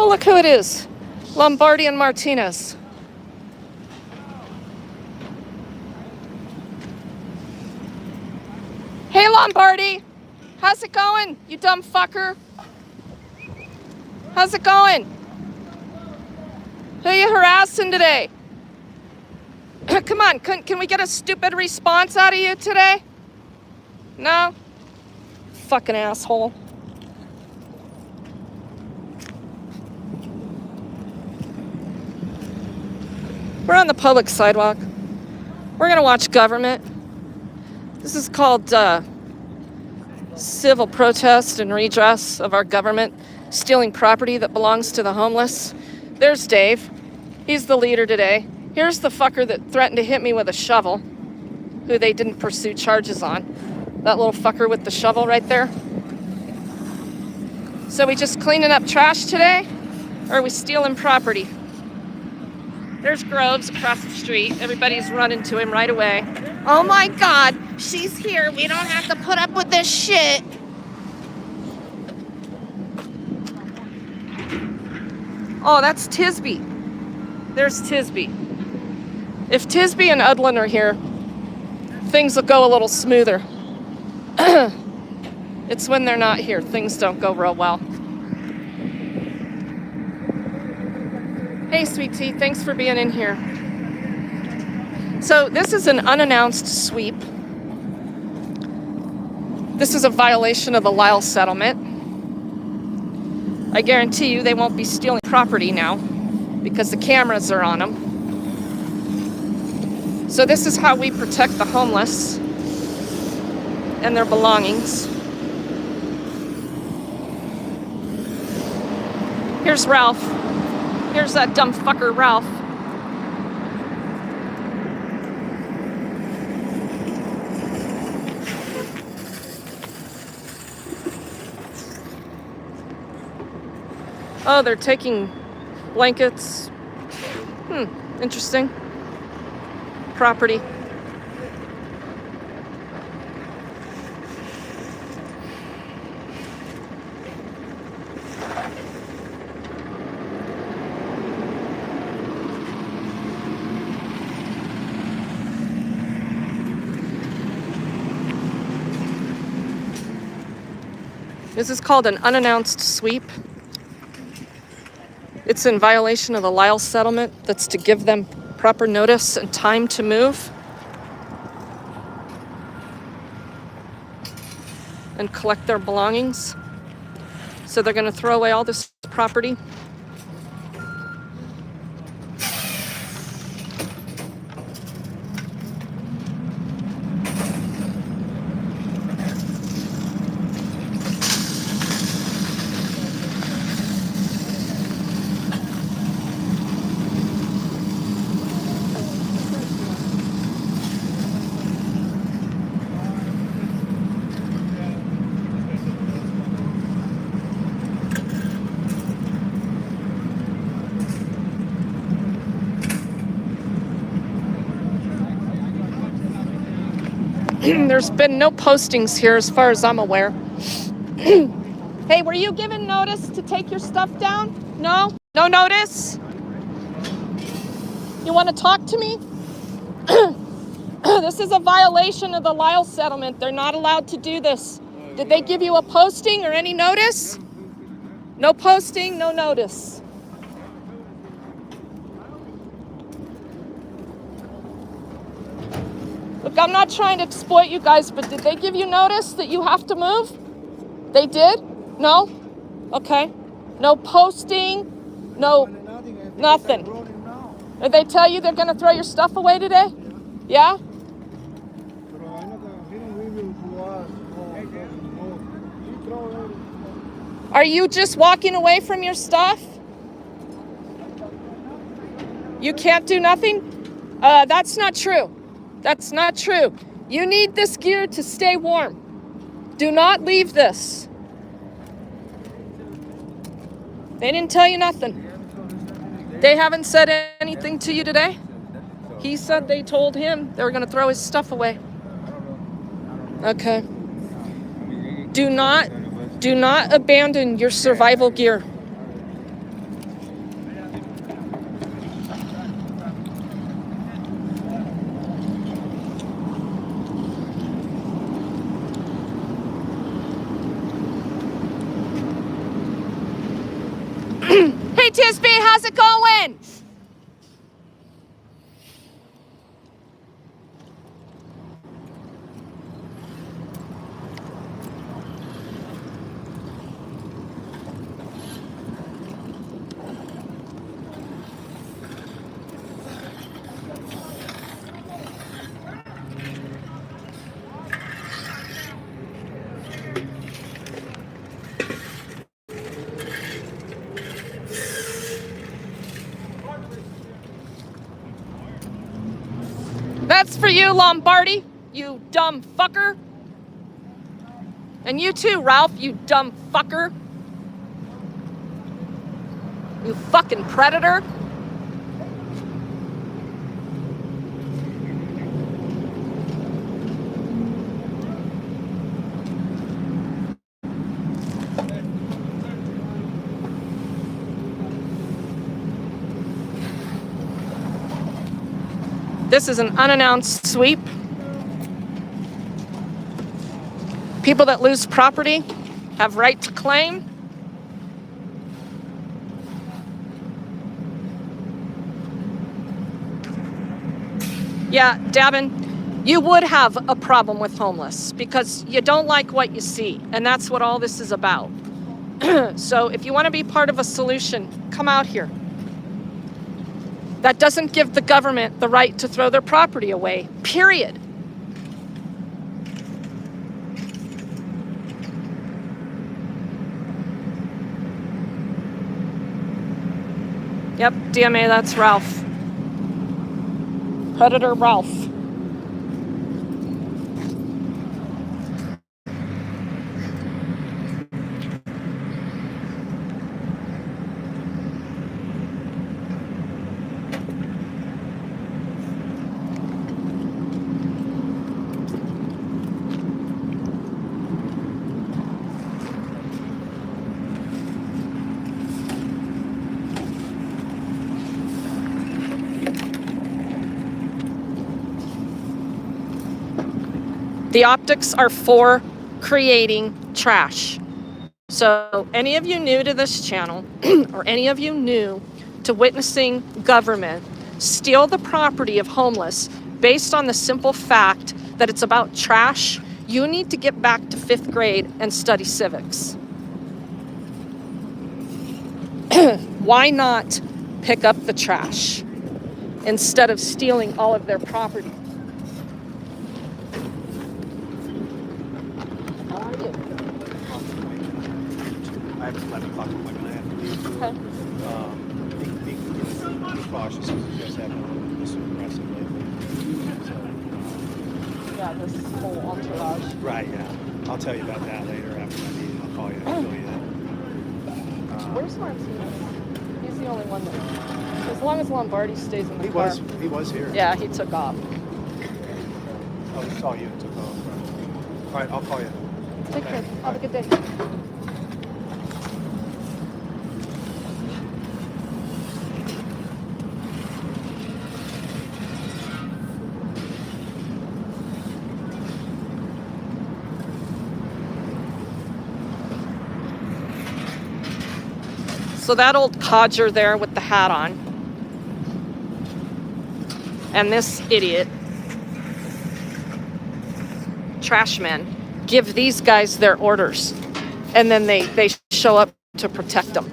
Oh, look who it is. Lombardi and Martinez. Hey, Lombardi. How's it going, you dumb fucker? How's it going? Who are you harassing today? Come on, can we get a stupid response out of you today? No? Fucking asshole. We're on the public sidewalk. We're gonna watch government. This is called civil protest and redress of our government stealing property that belongs to the homeless. There's Dave. He's the leader today. Here's the fucker that threatened to hit me with a shovel, who they didn't pursue charges on. That little fucker with the shovel right there. So we just cleaning up trash today, or are we stealing property? There's Groves across the street. Everybody's running to him right away. Oh my God, she's here. We don't have to put up with this shit. Oh, that's Tisby. There's Tisby. If Tisby and Udlin are here, things will go a little smoother. It's when they're not here, things don't go real well. Hey, sweet tea, thanks for being in here. So this is an unannounced sweep. This is a violation of the Lyle settlement. I guarantee you they won't be stealing property now because the cameras are on them. So this is how we protect the homeless and their belongings. Here's Ralph. Here's that dumb fucker, Ralph. Oh, they're taking blankets. Interesting. Property. This is called an unannounced sweep. It's in violation of the Lyle settlement. That's to give them proper notice and time to move and collect their belongings. So they're going to throw away all this property. There's been no postings here as far as I'm aware. Hey, were you given notice to take your stuff down? No? No notice? You want to talk to me? This is a violation of the Lyle settlement. They're not allowed to do this. Did they give you a posting or any notice? No posting, no notice. Look, I'm not trying to exploit you guys, but did they give you notice that you have to move? They did? No? Okay. No posting? No, nothing. Did they tell you they're going to throw your stuff away today? Yeah? Are you just walking away from your stuff? You can't do nothing? That's not true. That's not true. You need this gear to stay warm. Do not leave this. They didn't tell you nothing. They haven't said anything to you today? He said they told him they were going to throw his stuff away. Okay. Do not abandon your survival gear. Tisby, how's it going? That's for you, Lombardi, you dumb fucker. And you too, Ralph, you dumb fucker. You fucking predator. This is an unannounced sweep. People that lose property have right to claim. Yeah, Davin, you would have a problem with homeless because you don't like what you see, and that's what all this is about. So if you want to be part of a solution, come out here. That doesn't give the government the right to throw their property away, period. Yep, DMA, that's Ralph. Predator Ralph. The optics are for creating trash. So any of you new to this channel or any of you new to witnessing government steal the property of homeless based on the simple fact that it's about trash, you need to get back to 5th grade and study civics. Why not pick up the trash instead of stealing all of their property? I have 11 o'clock appointment I have to leave. Okay. Be cautious because you guys have been this aggressive lately. So, Yeah, this whole entourage. right, yeah. I'll tell you about that later after my meeting. I'll call you and tell you that. Where's Martinez? He's the only one that, as long as Lombardi stays in the He car. was here. Yeah, he took off. Oh, he saw you and took off. Right. All right, I'll call you. Take care. Have a good day. So that old codger there with the hat on, and this idiot, trash men, give these guys their orders, and then they show up to protect them.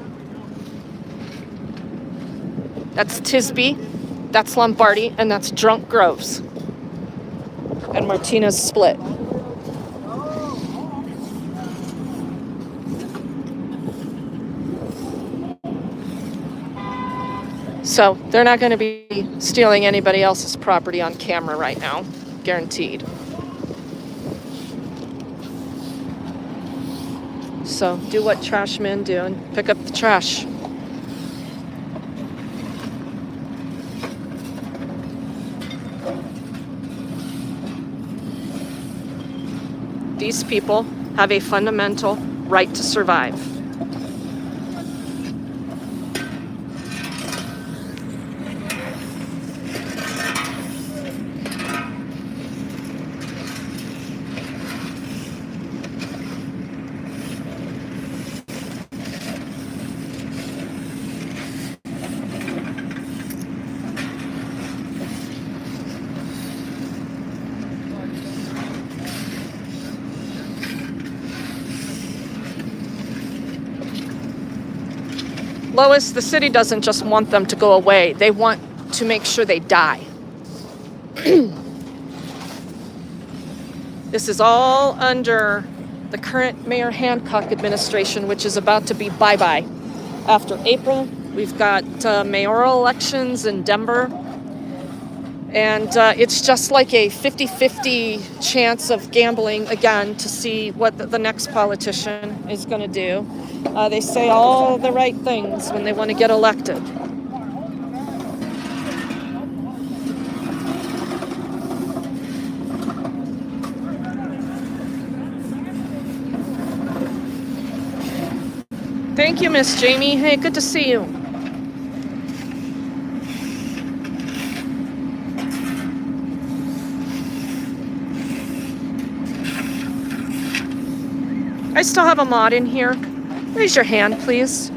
That's Tisby, that's Lombardi, and that's Drunk Groves. And Martinez split. So they're not going to be stealing anybody else's property on camera right now, guaranteed. So do what trash men do and pick up the trash. These people have a fundamental right to survive. Lois, the city doesn't just want them to go away. They want to make sure they die. This is all under the current Mayor Hancock administration, which is about to be bye-bye. After April, we've got mayoral elections in Denver. And it's just like a 50-50 chance of gambling again to see what the next politician is going to do. They say all the right things when they want to get elected. Thank you, Miss Jamie. Hey, good to see you. I still have a mod in here. Raise your hand, please.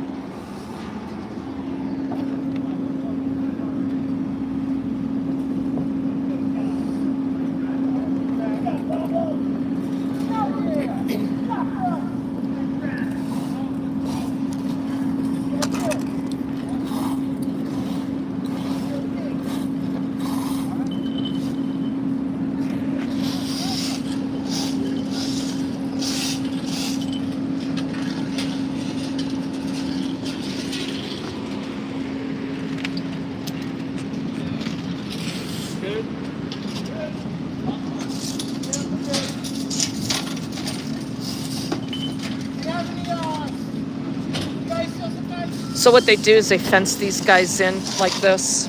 So what they do is they fence these guys in like this.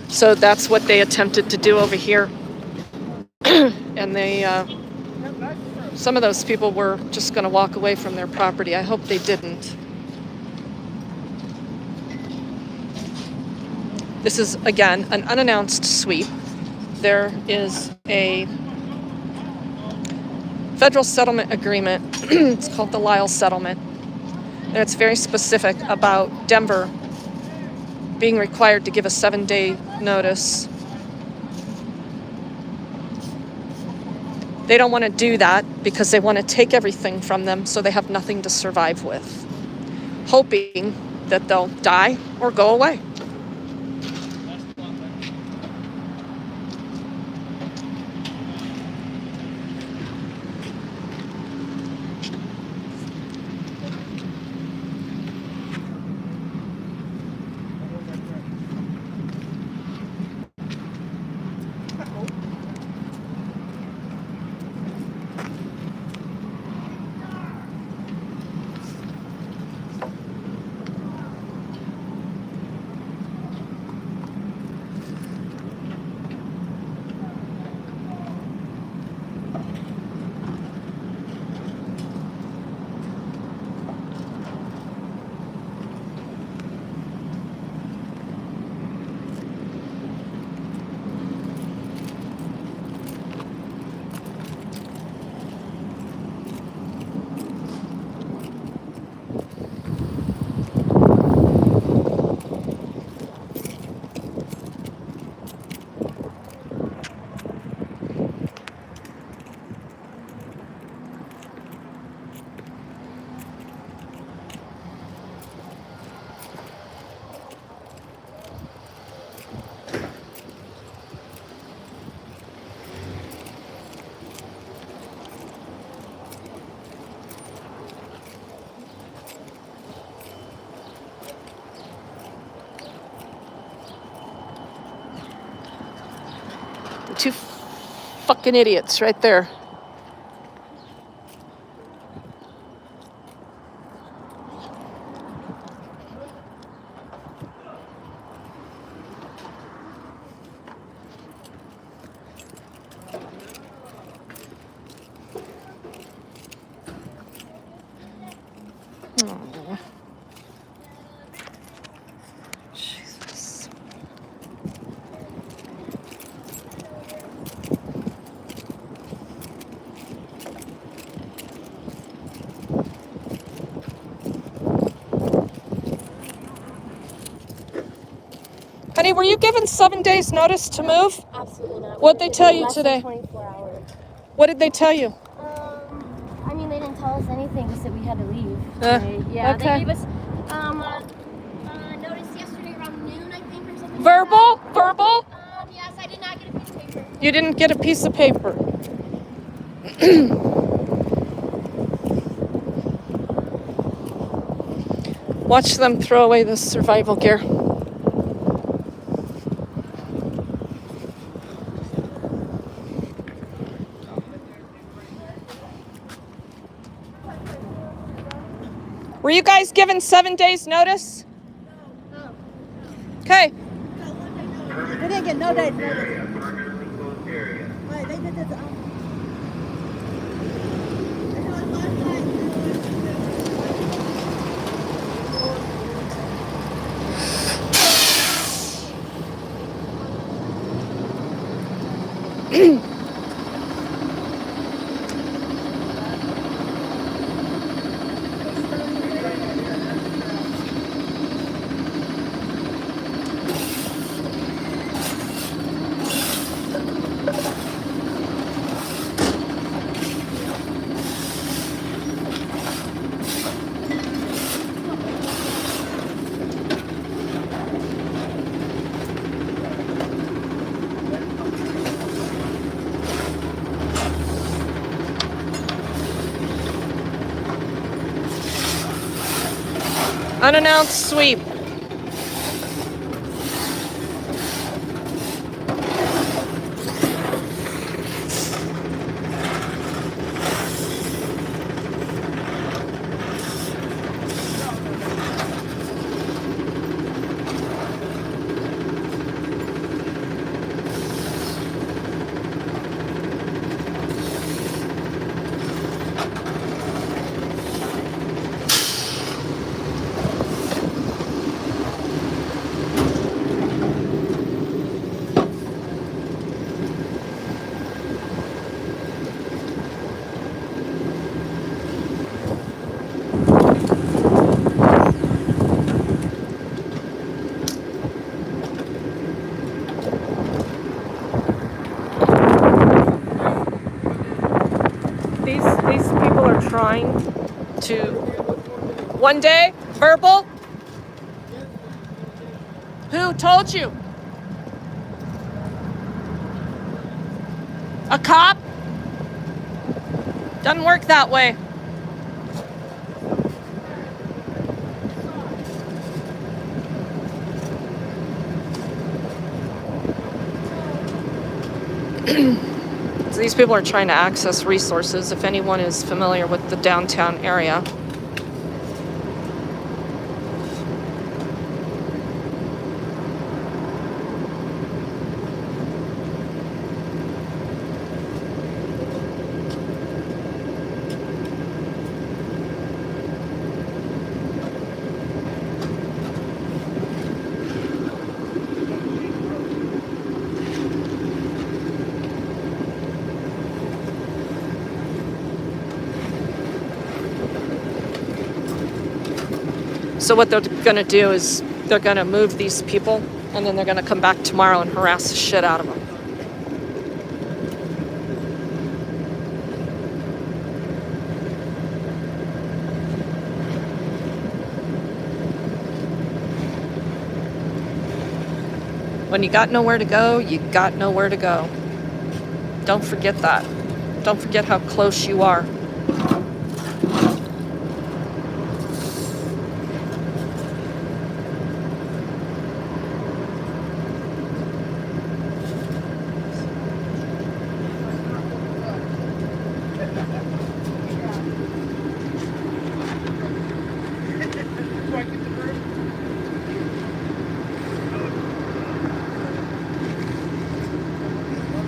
So that's what they attempted to do over here. And they, some of those people were just going to walk away from their property. I hope they didn't. This is, again, an unannounced sweep. There is a federal settlement agreement. It's called the Lyle Settlement. And it's very specific about Denver being required to give a 7-day notice. They don't want to do that because they want to take everything from them so they have nothing to survive with, hoping that they'll die or go away. Two fucking idiots right there. Oh. Jesus. Honey, were you given 7 days notice to move? Absolutely not. What'd they tell you Less today? than 24 hours. What did they tell you? I mean, they didn't tell us anything. Just that we had to leave. Yeah, They okay. gave us Verbal? Verbal? Yes, I did not get a piece of paper. You didn't get a piece of paper. Watch them throw away the survival gear. Were you guys given 7 days notice? No. Okay. We didn't get no days notice. Right, they did this. Unannounced sweep. These people are trying to. One day, verbal. Who told you? A cop? Doesn't work that way. So these people are trying to access resources. If anyone is familiar with the downtown area. So what they're going to do is they're going to move these people, and then they're going to come back tomorrow and harass the shit out of them. When you got nowhere to go, you got nowhere to go. Don't forget that. Don't forget how close you are.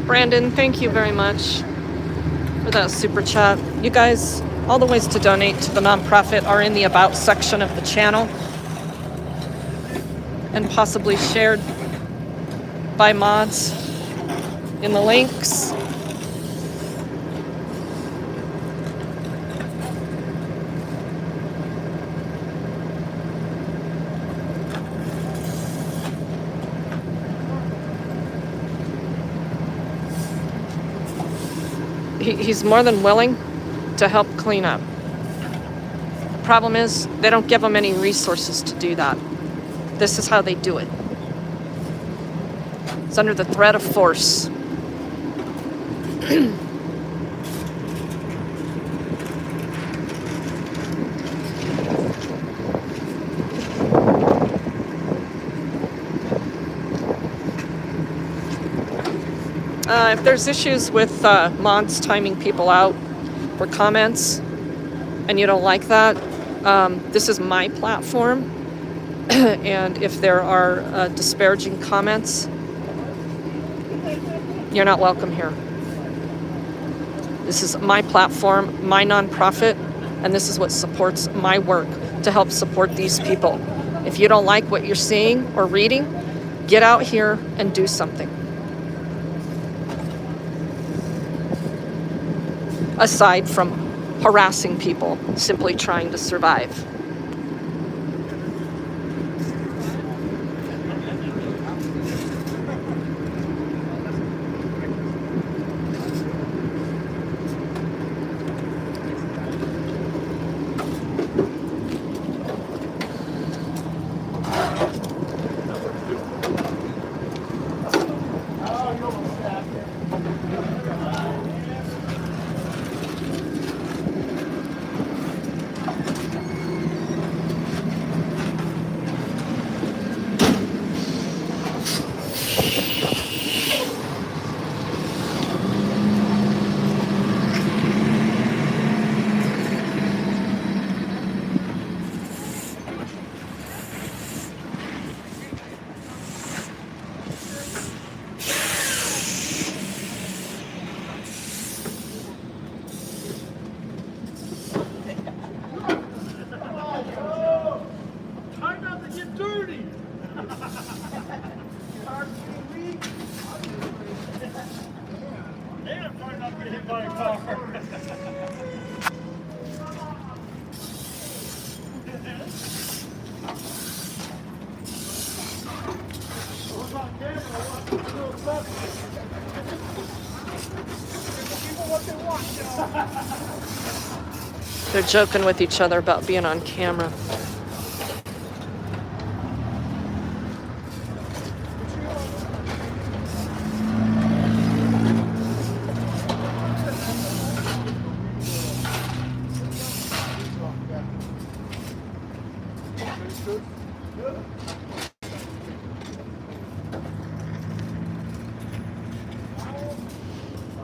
Brandon, thank you very much for that super chat. You guys, all the ways to donate to the nonprofit are in the About section of the channel and possibly shared by mods in the links. He's more than willing to help clean up. The problem is they don't give him any resources to do that. This is how they do it. It's under the threat of force. If there's issues with mods timing people out for comments and you don't like that, this is my platform. And if there are disparaging comments, you're not welcome here. This is my platform, my nonprofit, and this is what supports my work to help support these people. If you don't like what you're seeing or reading, get out here and do something. Aside from harassing people, simply trying to survive. Try not to get dirty. Hey, I'm trying not to get hit by a car. They're joking with each other about being on camera.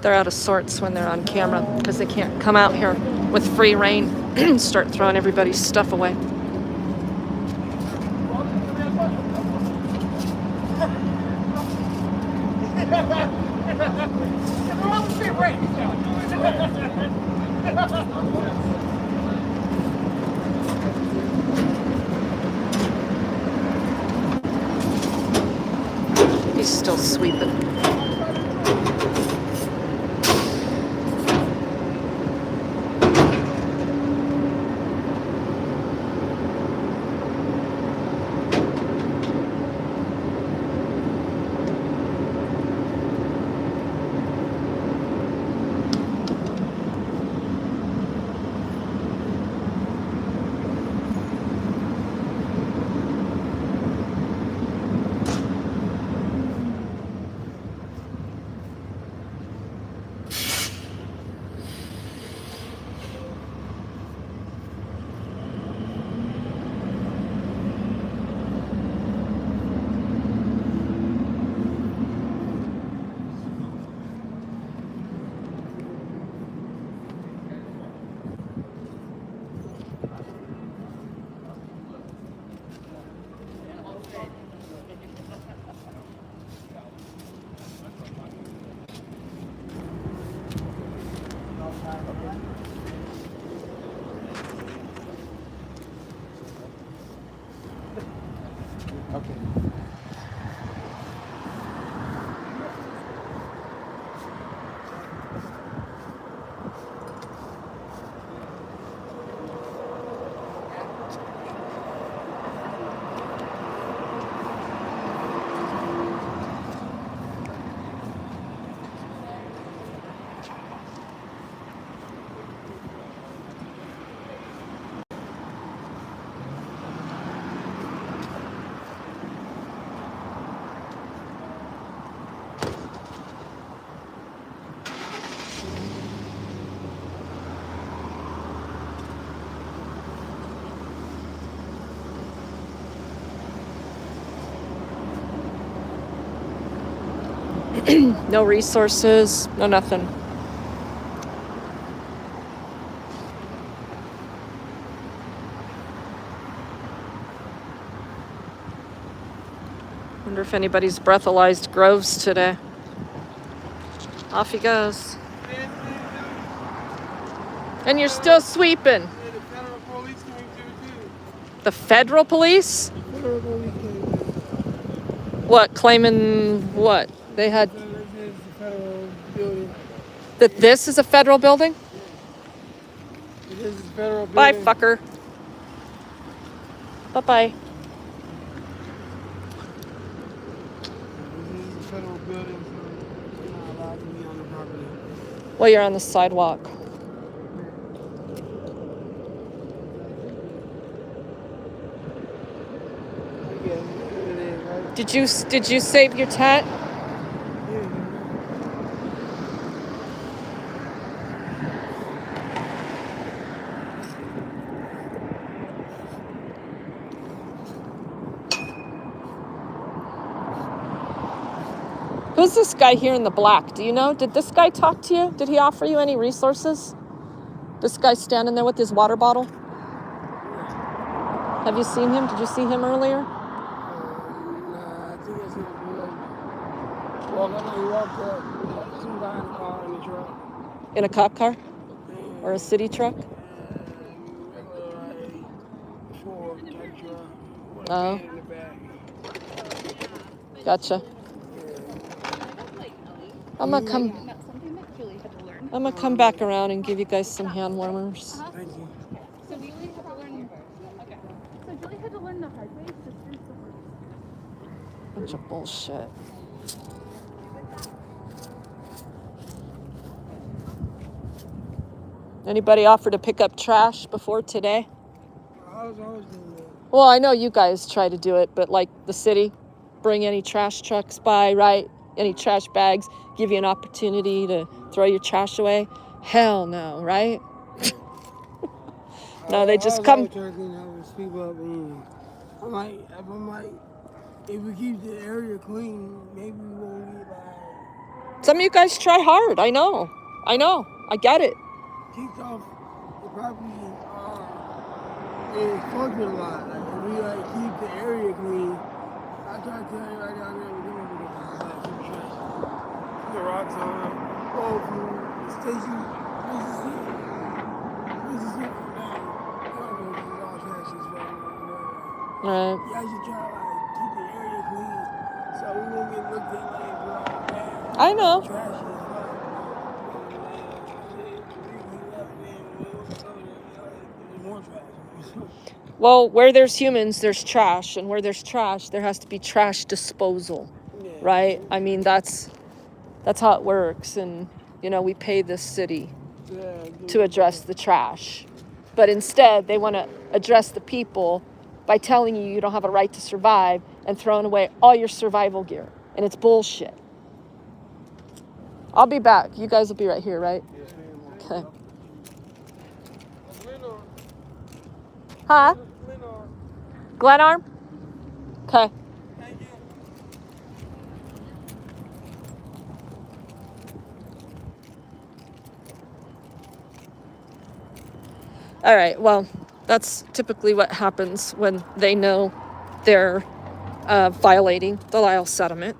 They're out of sorts when they're on camera because they can't come out here with free reign and start throwing everybody's stuff away. He's still sweeping. Okay. No resources, no nothing. Wonder if anybody's breathalyzed Groves today. Off he goes. And you're still sweeping. The federal police came through too. The federal police? Federal police came through. What, claiming what? They had This is the federal building. that this is a federal building? This is the federal building. Bye, fucker. Bye-bye. This is the federal building, so you're not allowed to be on the property. Well, you're on the sidewalk. I guess it is, right? Did you save your tent? Yeah. Who's this guy here in the black? Do you know? Did this guy talk to you? Did he offer you any resources? This guy standing there with his water bottle? Have you seen him? Did you see him earlier? Nah, I think it's not good. Well, I know he walked up, some guy in the car in the truck. In a cop car? Or a city truck? Regular, like, Ford type truck. With a Oh. van in the back. Gotcha. I'm gonna come back around and give you guys some hand warmers. Thank you. So Julie had to learn. Okay. So Julie had to learn the hard way. Sisters the hardest. Bunch of bullshit. Anybody offer to pick up trash before today? I was always doing that. Well, I know you guys try to do it, but like the city, bring any trash trucks by, right? Any trash bags, give you an opportunity to throw your trash away? Hell no, right? No, they just come. I was always trying to help sweep up, and if we keep the area clean, maybe we won't get Some of you guys try hard. I know. I get it. kicked off the property and fucked with a lot. Like, if we keep the area clean, I try to tell everybody down there we don't do that. Keep the trash. Keep the rocks on. Go from the station, Mississippi from now. Y'all know this is all trash is right now. Right. Y'all should try to keep the area clean so we won't get looked at like we're all bad. I know. Trash is more trash. Well, where there's humans, there's trash, and where there's trash, there has to be trash disposal, Yeah. right? I mean, that's how it works, and we pay this city Yeah, to address the trash, but instead they want to address the people by telling you you don't have a right to survive and throwing away all your survival gear, and it's bullshit. I'll be back. You guys will be right here, right? Okay. Huh? Glenarm? Okay. All right, well, that's typically what happens when they know they're violating the Lyle settlement.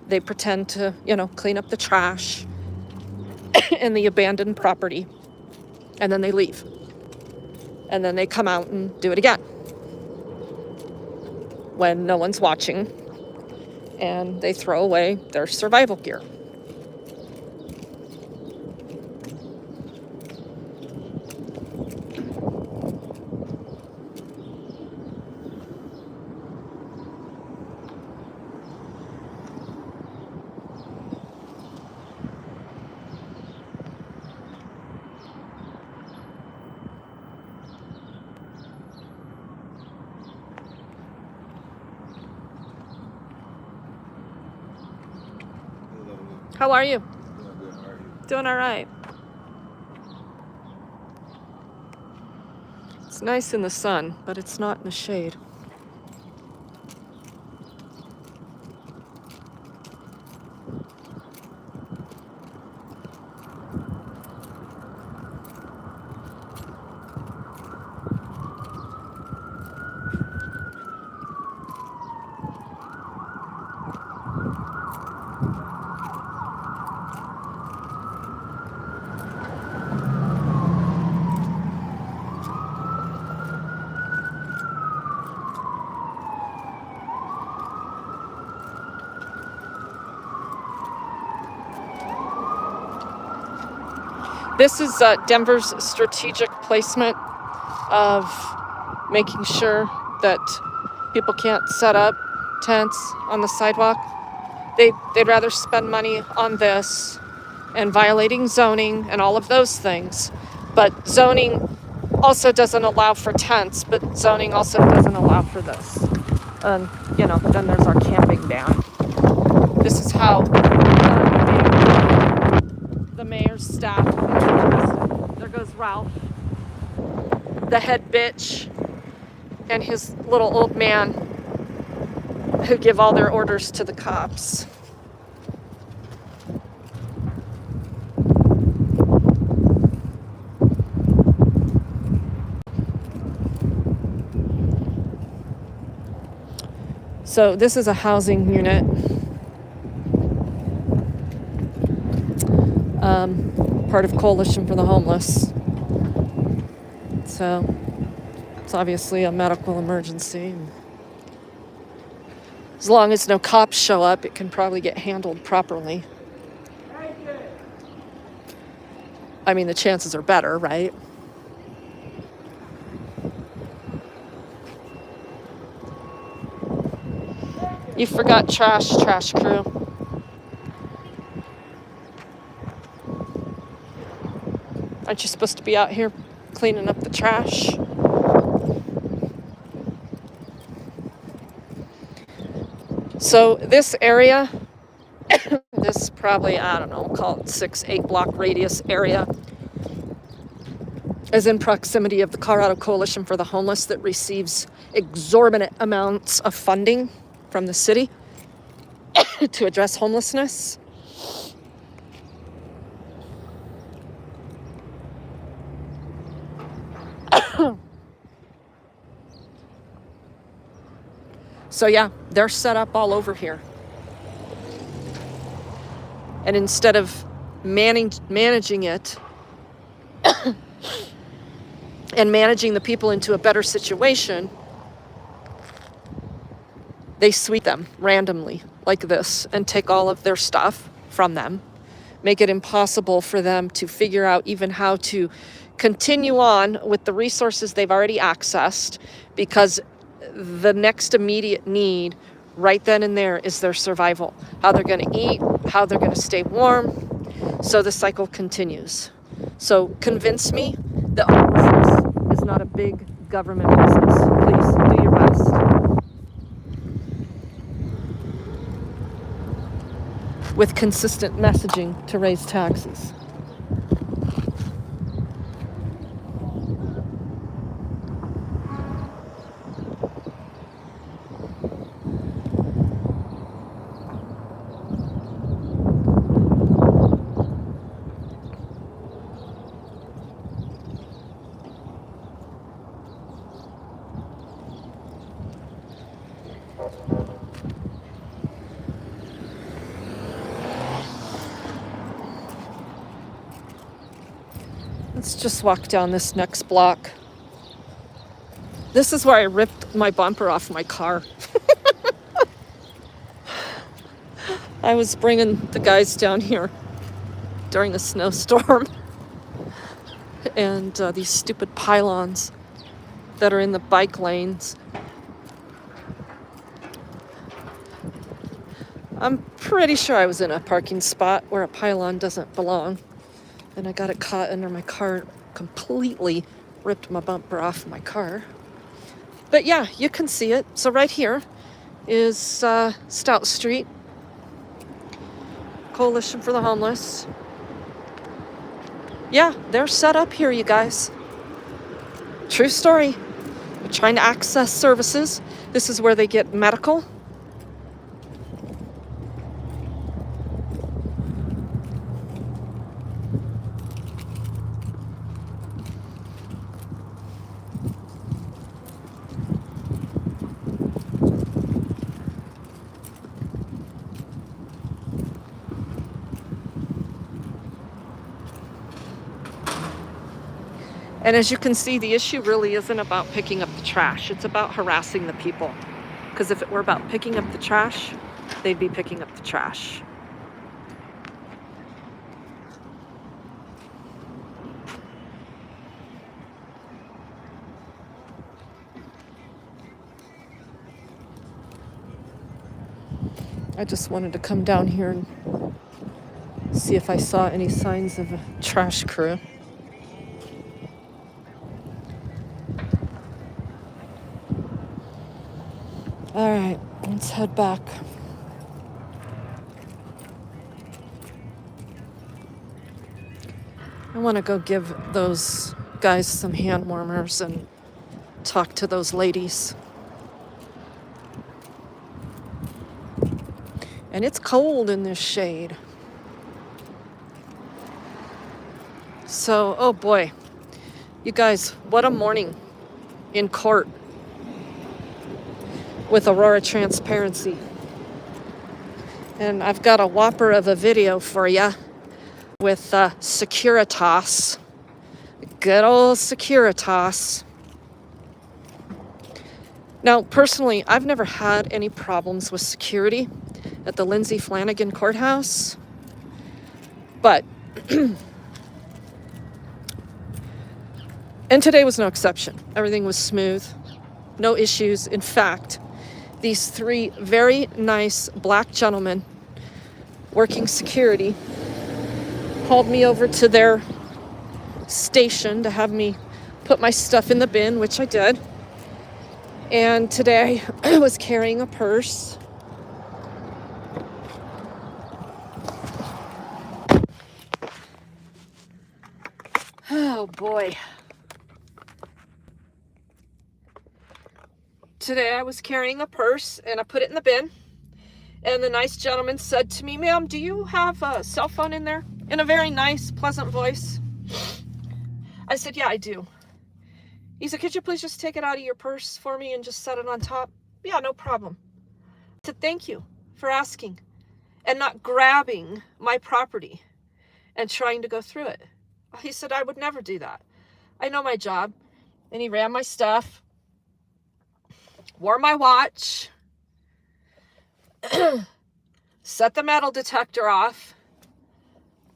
They pretend to, clean up the trash and the abandoned property, and then they leave. And then they come out and do it again when no one's watching, and they throw away their survival gear. How are you? Doing all right. It's nice in the sun, but it's not in the shade. This is Denver's strategic placement of making sure that people can't set up tents on the sidewalk. They'd rather spend money on this and violating zoning and all of those things. But zoning also doesn't allow for tents, but zoning also doesn't allow for this. And, then there's our camping ban. This is how the mayor's staff. There goes Ralph, the head bitch, and his little old man who give all their orders to the cops. So this is a housing unit. Part of Coalition for the Homeless. So it's obviously a medical emergency. As long as no cops show up, it can probably get handled properly. I mean, the chances are better, right? You forgot trash crew. Aren't you supposed to be out here cleaning up the trash? So this area, this probably, I don't know, we'll call it 6-8 block radius area, is in proximity of the Colorado Coalition for the Homeless that receives exorbitant amounts of funding from the city to address homelessness. So yeah, they're set up all over here. And instead of managing it and managing the people into a better situation, they sweep them randomly like this and take all of their stuff from them, make it impossible for them to figure out even how to continue on with the resources they've already accessed, because the next immediate need right then and there is their survival, how they're going to eat, how they're going to stay warm. So the cycle continues. So convince me that homelessness is not a big government business. Please do your best. With consistent messaging to raise taxes. Let's just walk down this next block. This is where I ripped my bumper off my car. I was bringing the guys down here during a snowstorm. And these stupid pylons that are in the bike lanes. I'm pretty sure I was in a parking spot where a pylon doesn't belong. And I got it caught under my car, completely ripped my bumper off my car. But yeah, you can see it. So right here is Stout Street, Coalition for the Homeless. Yeah, they're set up here, you guys. True story. They're trying to access services. This is where they get medical. And as you can see, the issue really isn't about picking up the trash. It's about harassing the people. Because if it were about picking up the trash, they'd be picking up the trash. I just wanted to come down here and see if I saw any signs of a trash crew. All right, let's head back. I want to go give those guys some hand warmers and talk to those ladies. And it's cold in this shade. So, oh boy. You guys, what a morning in court with Aurora Transparency. And I've got a whopper of a video for you with Securitas. Good old Securitas. Now, personally, I've never had any problems with security at the Lindsay Flanagan Courthouse. But, and today was no exception. Everything was smooth, no issues. In fact, these three very nice black gentlemen working security called me over to their station to have me put my stuff in the bin, which I did. And today I was carrying a purse. Oh boy. Today I was carrying a purse and I put it in the bin. And the nice gentleman said to me, "Ma'am, do you have a cell phone in there?" In a very nice, pleasant voice. I said, "Yeah, I do." He said, "Could you please just take it out of your purse for me and just set it on top?" "Yeah, no problem." I said, "Thank you for asking and not grabbing my property and trying to go through it." He said, "I would never do that. I know my job." And he ran my stuff, wore my watch, set the metal detector off,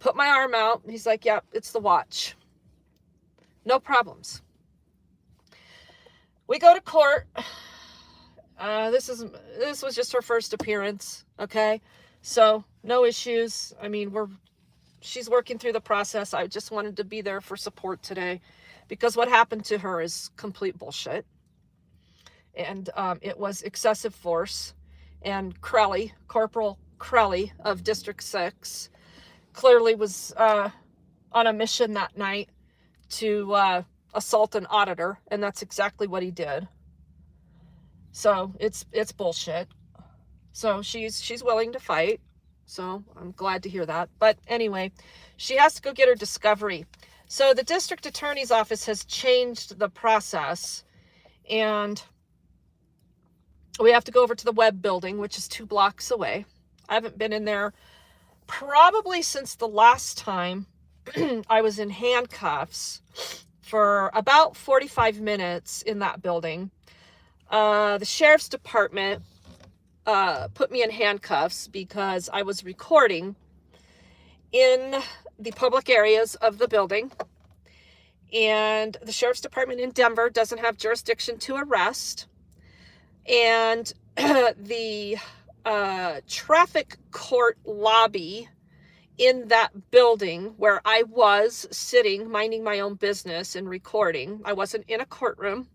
put my arm out. He's like, "Yep, it's the watch. No problems." We go to court. This was just her first appearance, okay? So no issues. I mean, she's working through the process. I just wanted to be there for support today because what happened to her is complete bullshit. And it was excessive force. And Crelly, Corporal Crelly of District 6, clearly was on a mission that night to assault an auditor, and that's exactly what he did. So it's bullshit. So she's willing to fight. So I'm glad to hear that. But anyway, she has to go get her discovery. So the district attorney's office has changed the process, and we have to go over to the Webb building, which is 2 blocks away. I haven't been in there probably since the last time I was in handcuffs for about 45 minutes in that building. The sheriff's department put me in handcuffs because I was recording in the public areas of the building. And the sheriff's department in Denver doesn't have jurisdiction to arrest. And the traffic court lobby in that building where I was sitting, minding my own business and recording. I wasn't in a courtroom.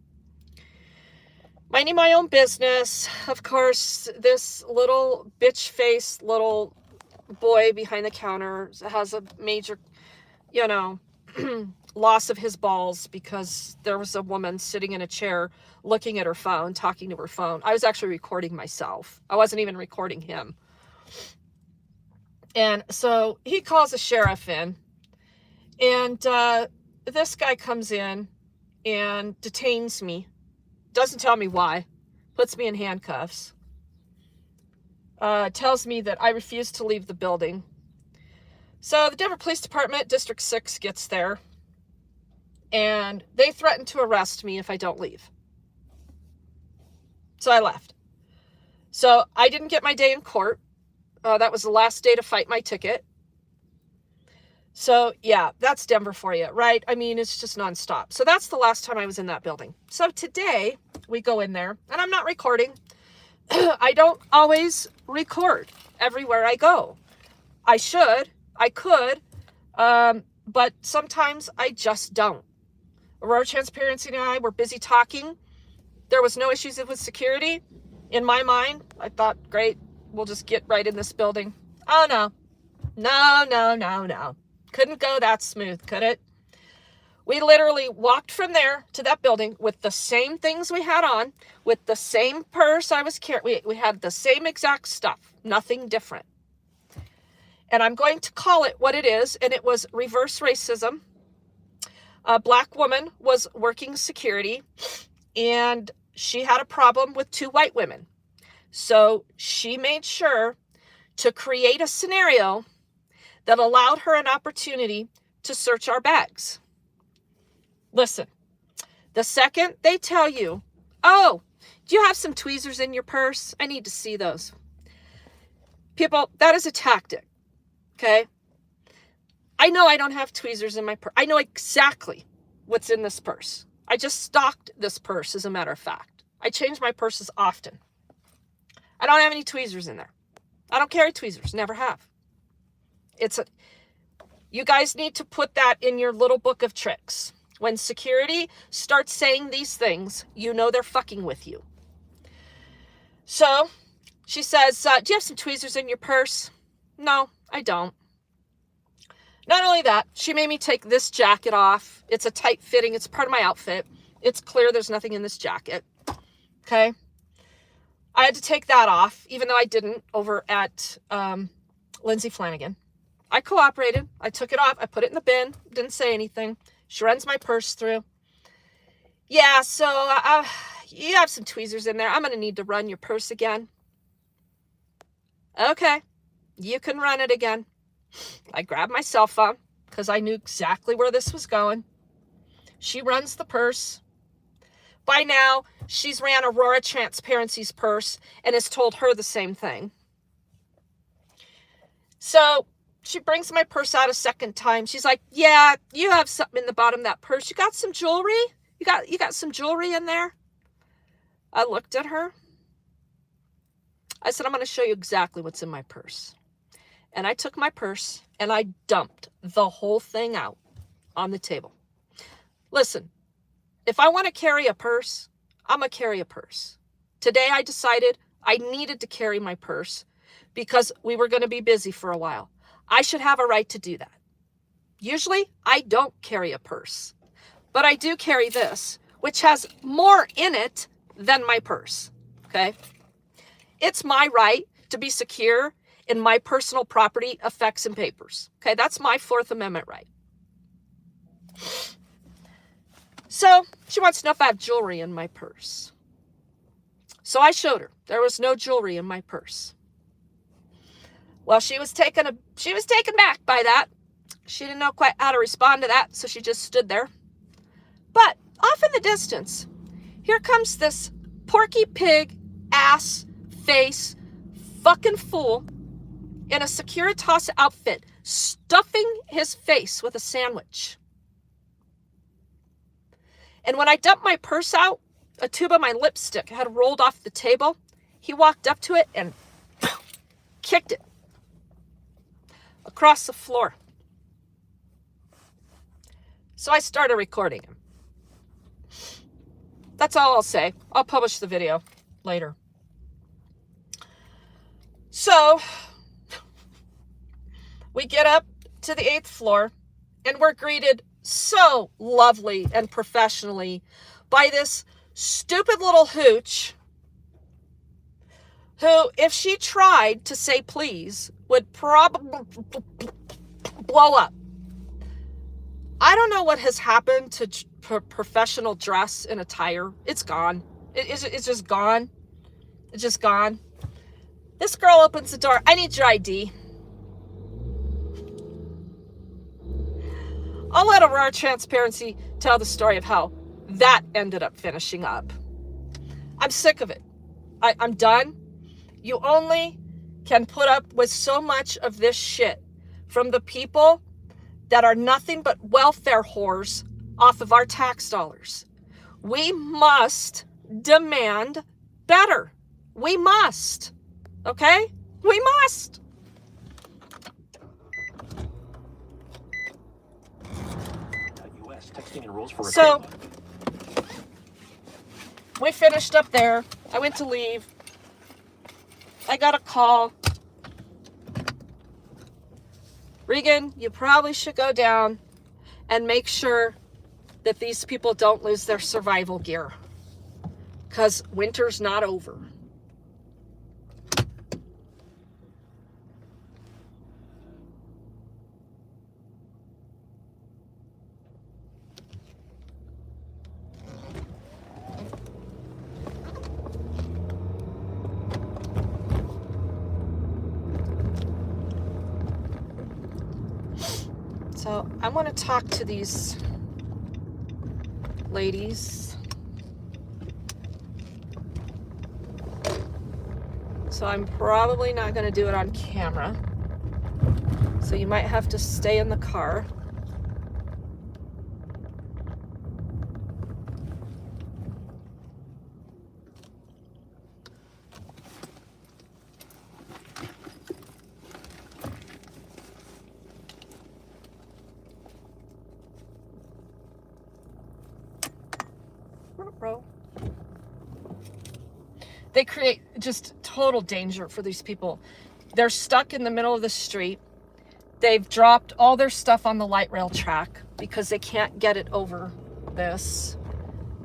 Minding my own business. Of course, this little bitch-faced little boy behind the counter has a major, loss of his balls because there was a woman sitting in a chair looking at her phone, talking to her phone. I was actually recording myself. I wasn't even recording him. And so he calls a sheriff in, and this guy comes in and detains me. Doesn't tell me why. Puts me in handcuffs. Tells me that I refuse to leave the building. So the Denver Police Department, District 6, gets there, and they threaten to arrest me if I don't leave. So I left. So I didn't get my day in court. That was the last day to fight my ticket. So yeah, that's Denver for you, right? I mean, it's just nonstop. So that's the last time I was in that building. So today we go in there, and I'm not recording I don't always record everywhere I go. I should, I could, but sometimes I just don't. Aurora Transparency and I were busy talking. There was no issues with security. In my mind, I thought, great, we'll just get right in this building. Oh, no. No. Couldn't go that smooth, could it? We literally walked from there to that building with the same things we had on, with the same purse I was carrying. We had the same exact stuff, nothing different. And I'm going to call it what it is, and it was reverse racism. A black woman was working security, and she had a problem with 2 white women. So she made sure to create a scenario that allowed her an opportunity to search our bags. Listen, the second they tell you, oh, do you have some tweezers in your purse? I need to see those. People, that is a tactic, okay? I know I don't have tweezers in my purse. I know exactly what's in this purse. I just stocked this purse, as a matter of fact. I change my purses often. I don't have any tweezers in there. I don't carry tweezers, never have. You guys need to put that in your little book of tricks. When security starts saying these things, you know they're fucking with you. So she says, do you have some tweezers in your purse? No, I don't. Not only that, she made me take this jacket off. It's a tight fitting. It's part of my outfit. It's clear there's nothing in this jacket. Okay. I had to take that off, even though I didn't, over at Lindsay Flanagan. I cooperated. I took it off. I put it in the bin. Didn't say anything. She runs my purse through. Yeah, so you have some tweezers in there. I'm going to need to run your purse again. Okay, you can run it again. I grabbed my cell phone because I knew exactly where this was going. She runs the purse. By now, she's ran Aurora Transparency's purse and has told her the same thing. So she brings my purse out a second time. She's like, yeah, you have something in the bottom of that purse. You got some jewelry? You got some jewelry in there? I looked at her. I said, I'm going to show you exactly what's in my purse. And I took my purse and I dumped the whole thing out on the table. Listen, if I want to carry a purse, I'm going to carry a purse. Today I decided I needed to carry my purse because we were going to be busy for a while. I should have a right to do that. Usually, I don't carry a purse, but I do carry this, which has more in it than my purse, okay? It's my right to be secure in my personal property, effects, and papers, okay? That's my Fourth Amendment right. So, she wants to know if I have jewelry in my purse. So I showed her. There was no jewelry in my purse. Well, she was taken back by that. She didn't know quite how to respond to that, so she just stood there. But off in the distance, here comes this Porky Pig ass face fucking fool in a Securitas outfit, stuffing his face with a sandwich. And when I dumped my purse out, a tube of my lipstick had rolled off the table. He walked up to it and kicked it across the floor. So I started recording him. That's all I'll say. I'll publish the video later. So we get up to the 8th floor and we're greeted so lovely and professionally by this stupid little hooch who, if she tried to say please, would probably blow up. I don't know what has happened to professional dress and attire. It's gone. It's just gone. It's just gone. This girl opens the door. I need your ID. I'll let Aurora Transparency tell the story of how that ended up finishing up. I'm sick of it. I'm done. You only can put up with so much of this shit from the people that are nothing but welfare whores off of our tax dollars. We must demand better. We must. Okay? We must. US texting enrolls for So we finished up there. I went to leave. I got a call. Regan, you probably should go down and make sure that these people don't lose their survival gear, because winter's not over. So I want to talk to these ladies. So I'm probably not going to do it on camera. So you might have to stay in the car. Bro. They create just total danger for these people. They're stuck in the middle of the street. They've dropped all their stuff on the light rail track because they can't get it over this.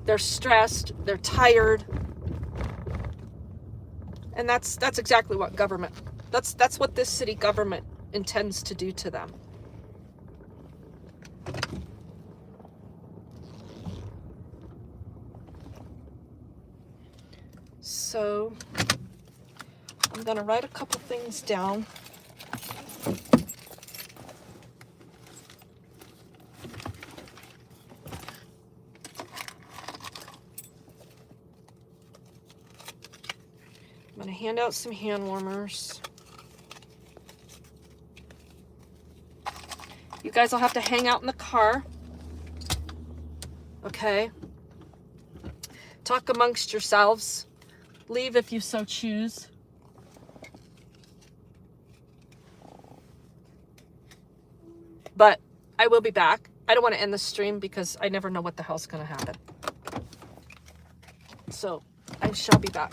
They're stressed, they're tired. And that's exactly what government, that's what this city government intends to do to them. So I'm gonna write a couple things down. I'm gonna hand out some hand warmers. You guys will have to hang out in the car. Okay? Talk amongst yourselves. Leave if you so choose. But I will be back. I don't want to end the stream because I never know what the hell's going to happen. So I shall be back.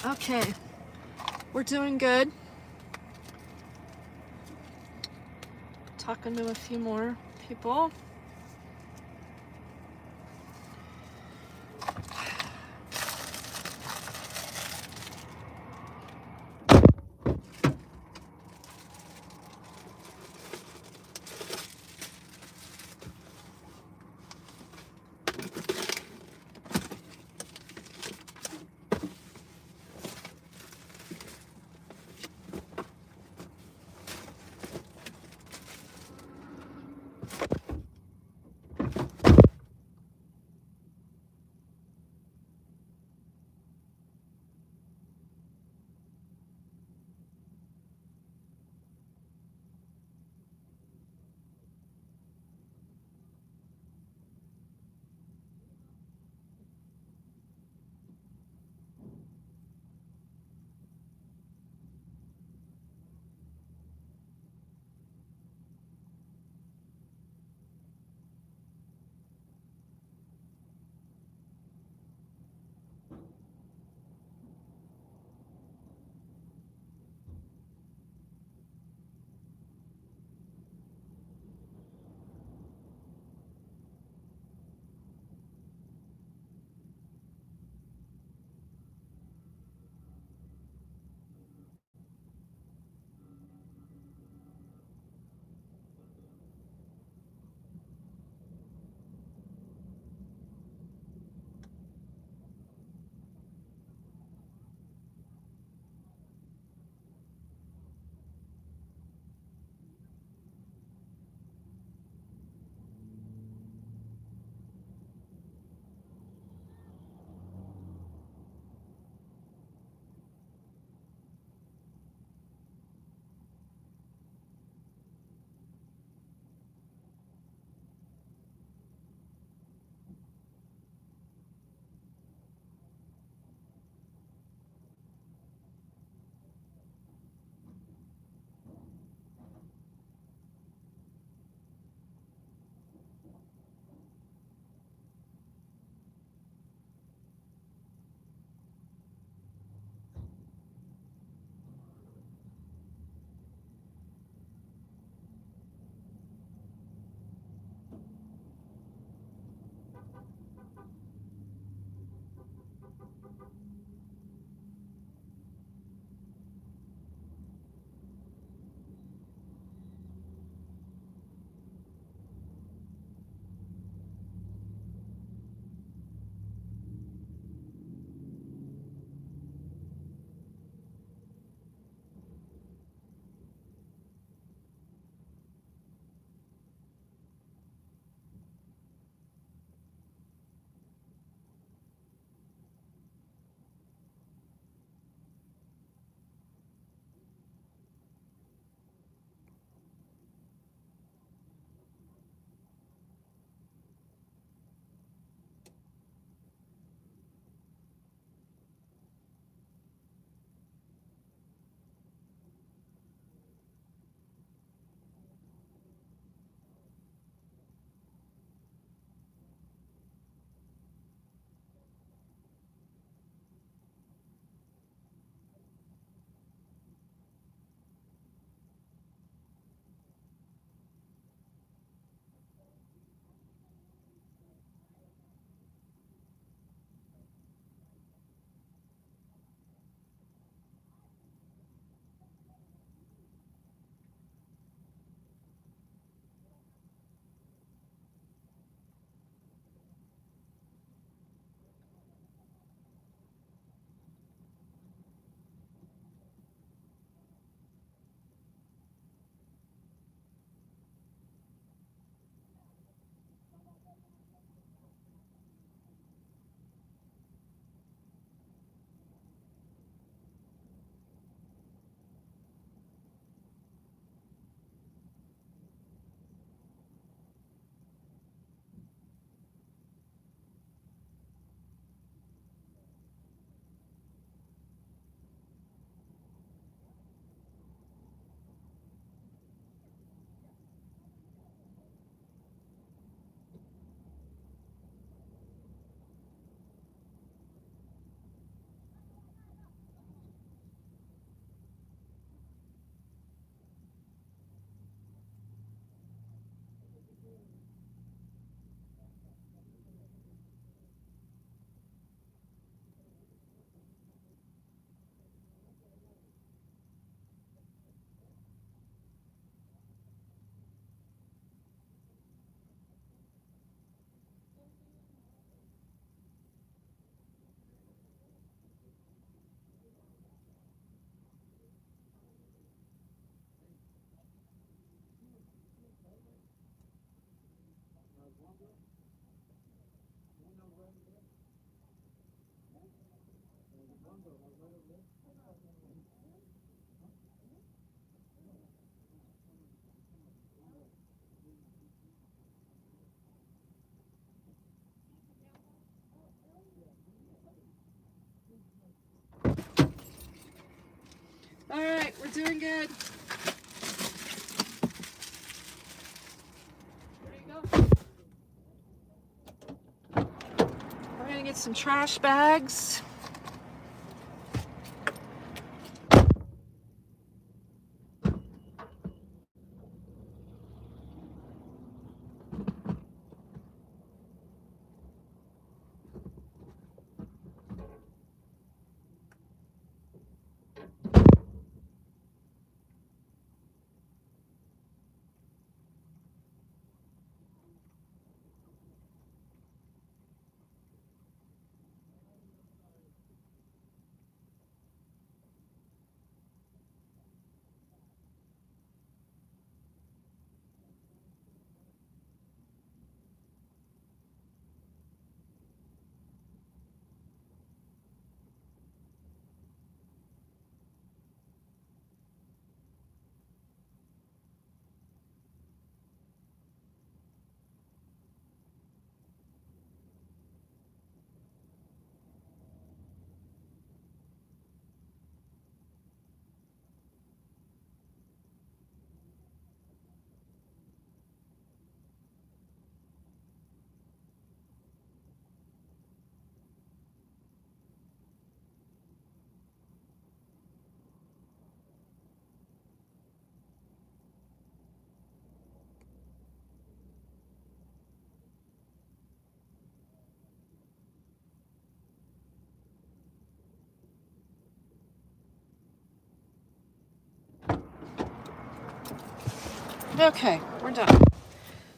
Okay, we're doing good. Talking to a few more people. We're doing good. There you go. We're gonna get some trash bags. Okay, we're done.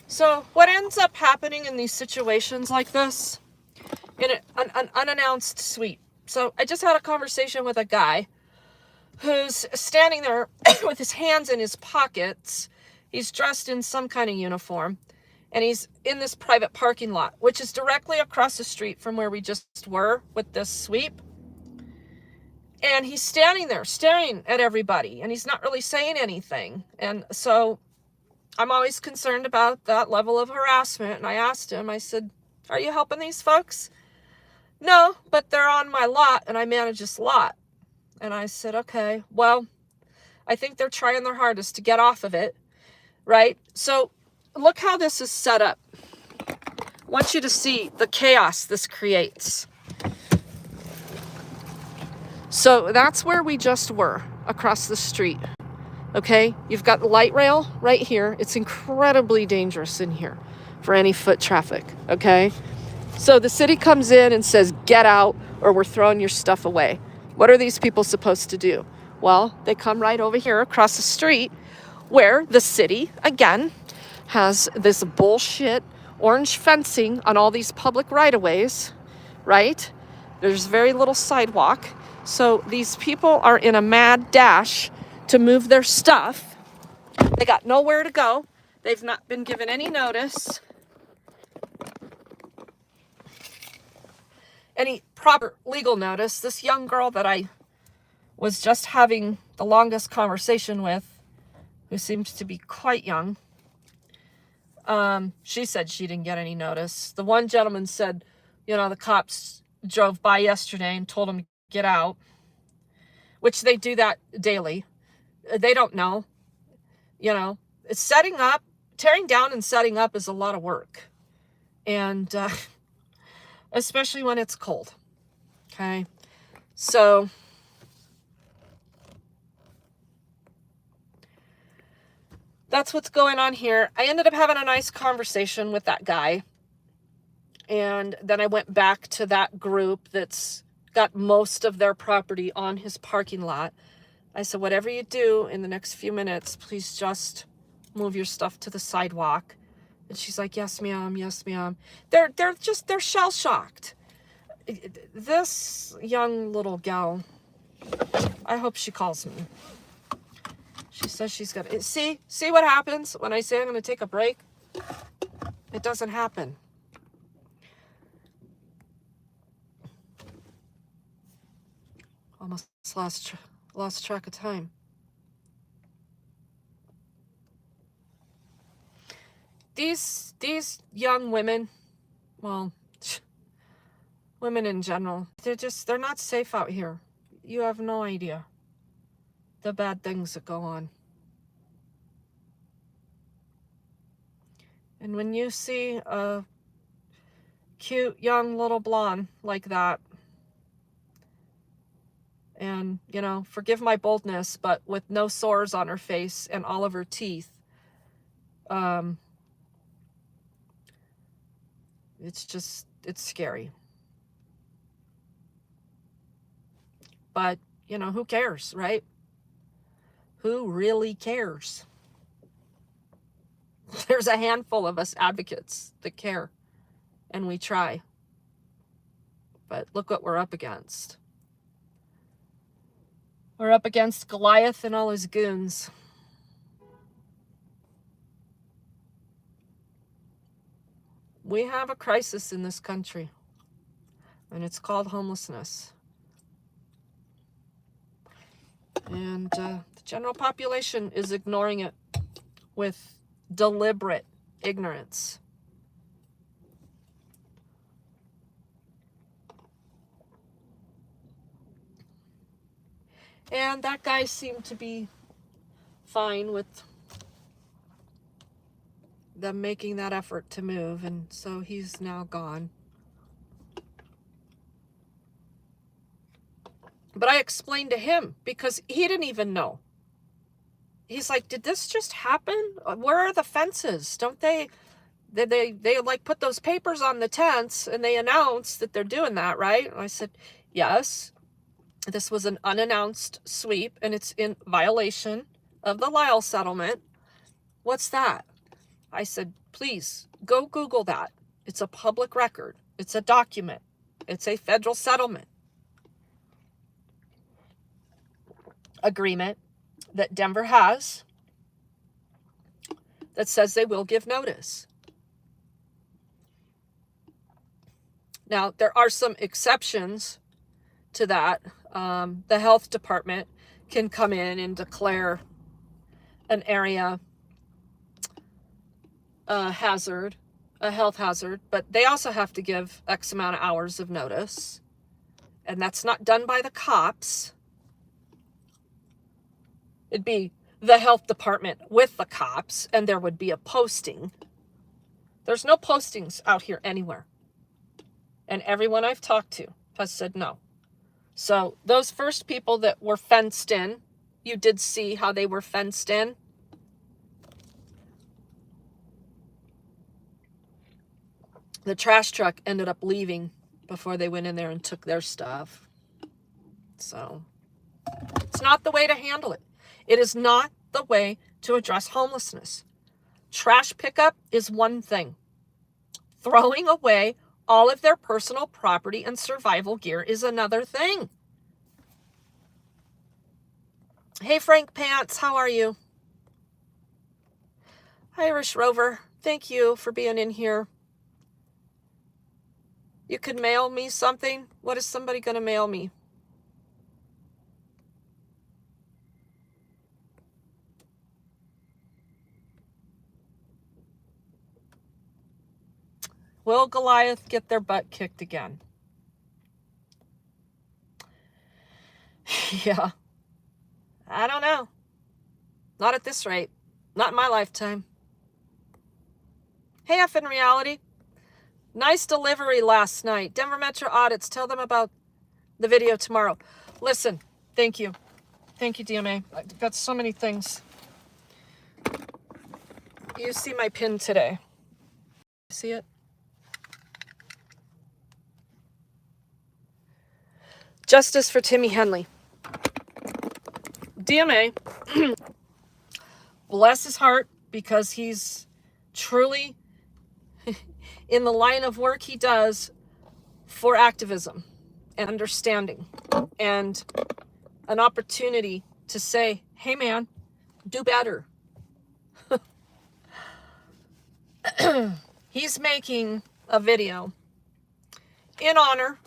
So what ends up happening in these situations like this, in an unannounced sweep. So I just had a conversation with a guy who's standing there with his hands in his pockets. He's dressed in some kind of uniform, and he's in this private parking lot, which is directly across the street from where we just were with this sweep. And he's standing there staring at everybody, and he's not really saying anything. And so I'm always concerned about that level of harassment. And I asked him, I said, are you helping these folks? No, but they're on my lot and I manage this lot. And I said, okay, well, I think they're trying their hardest to get off of it, right? So look how this is set up. I want you to see the chaos this creates. So that's where we just were, across the street. Okay, you've got the light rail right here. It's incredibly dangerous in here for any foot traffic, okay? So the city comes in and says, get out or we're throwing your stuff away. What are these people supposed to do? Well, they come right over here across the street where the city, again, has this bullshit orange fencing on all these public right-of-ways, right? There's very little sidewalk. So these people are in a mad dash to move their stuff. They got nowhere to go. They've not been given any notice, any proper legal notice. This young girl that I was just having the longest conversation with, who seems to be quite young, she said she didn't get any notice. The one gentleman said, you know, the cops drove by yesterday and told him to get out, which they do that daily. They don't know, you know, it's setting up, tearing down and setting up is a lot of work. And, especially when it's cold. Okay. So that's what's going on here. I ended up having a nice conversation with that guy. And then I went back to that group that's got most of their property on his parking lot. I said, whatever you do in the next few minutes, please just move your stuff to the sidewalk. And she's like, yes, ma'am. Yes, ma'am. They're shell shocked. This young little gal, I hope she calls me. She says she's gonna, see what happens when I say I'm gonna take a break? It doesn't happen. Almost lost track of time. These young women, well, women in general, they're not safe out here. You have no idea. the bad things that go on. And when you see a cute young little blonde like that, and, you know, forgive my boldness, but with no sores on her face and all of her teeth, it's scary. But, you know, who cares, right? Who really cares? There's a handful of us advocates that care, and we try. But look what we're up against. We're up against Goliath and all his goons. We have a crisis in this country, and it's called homelessness. And the general population is ignoring it with deliberate ignorance. And that guy seemed to be fine with them making that effort to move, and so he's now gone. But I explained to him, because he didn't even know. He's like, did this just happen? Where are the fences? Don't they like put those papers on the tents and they announce that they're doing that, right? And I said, yes. This was an unannounced sweep, and it's in violation of the Lyle settlement. What's that? I said, please, go Google that. It's a public record. It's a document. It's a federal settlement agreement that Denver has that says they will give notice. Now, there are some exceptions to that. The health department can come in and declare an area a health hazard, but they also have to give X amount of hours of notice. And that's not done by the cops. It'd be the health department with the cops, and there would be a posting. There's no postings out here anywhere. And everyone I've talked to has said no. So those first people that were fenced in, you did see how they were fenced in. The trash truck ended up leaving before they went in there and took their stuff. So it's not the way to handle it. It is not the way to address homelessness. Trash pickup is one thing. Throwing away all of their personal property and survival gear is another thing. Hey, Frank Pants, how are you? Irish Rover, thank you for being in here. You could mail me something? What is somebody going to mail me? Will Goliath get their butt kicked again? Yeah. I don't know. Not at this rate. Not in my lifetime. Hey, F in Reality. Nice delivery last night. Denver Metro Audits. Tell them about the video tomorrow. Listen, thank you. Thank you, DMA. I've got so many things. You see my pin today. See it? Justice for Timmy Henley. DMA, bless his heart, because he's truly in the line of work he does for activism and understanding and an opportunity to say, hey man, do better. He's making a video in honor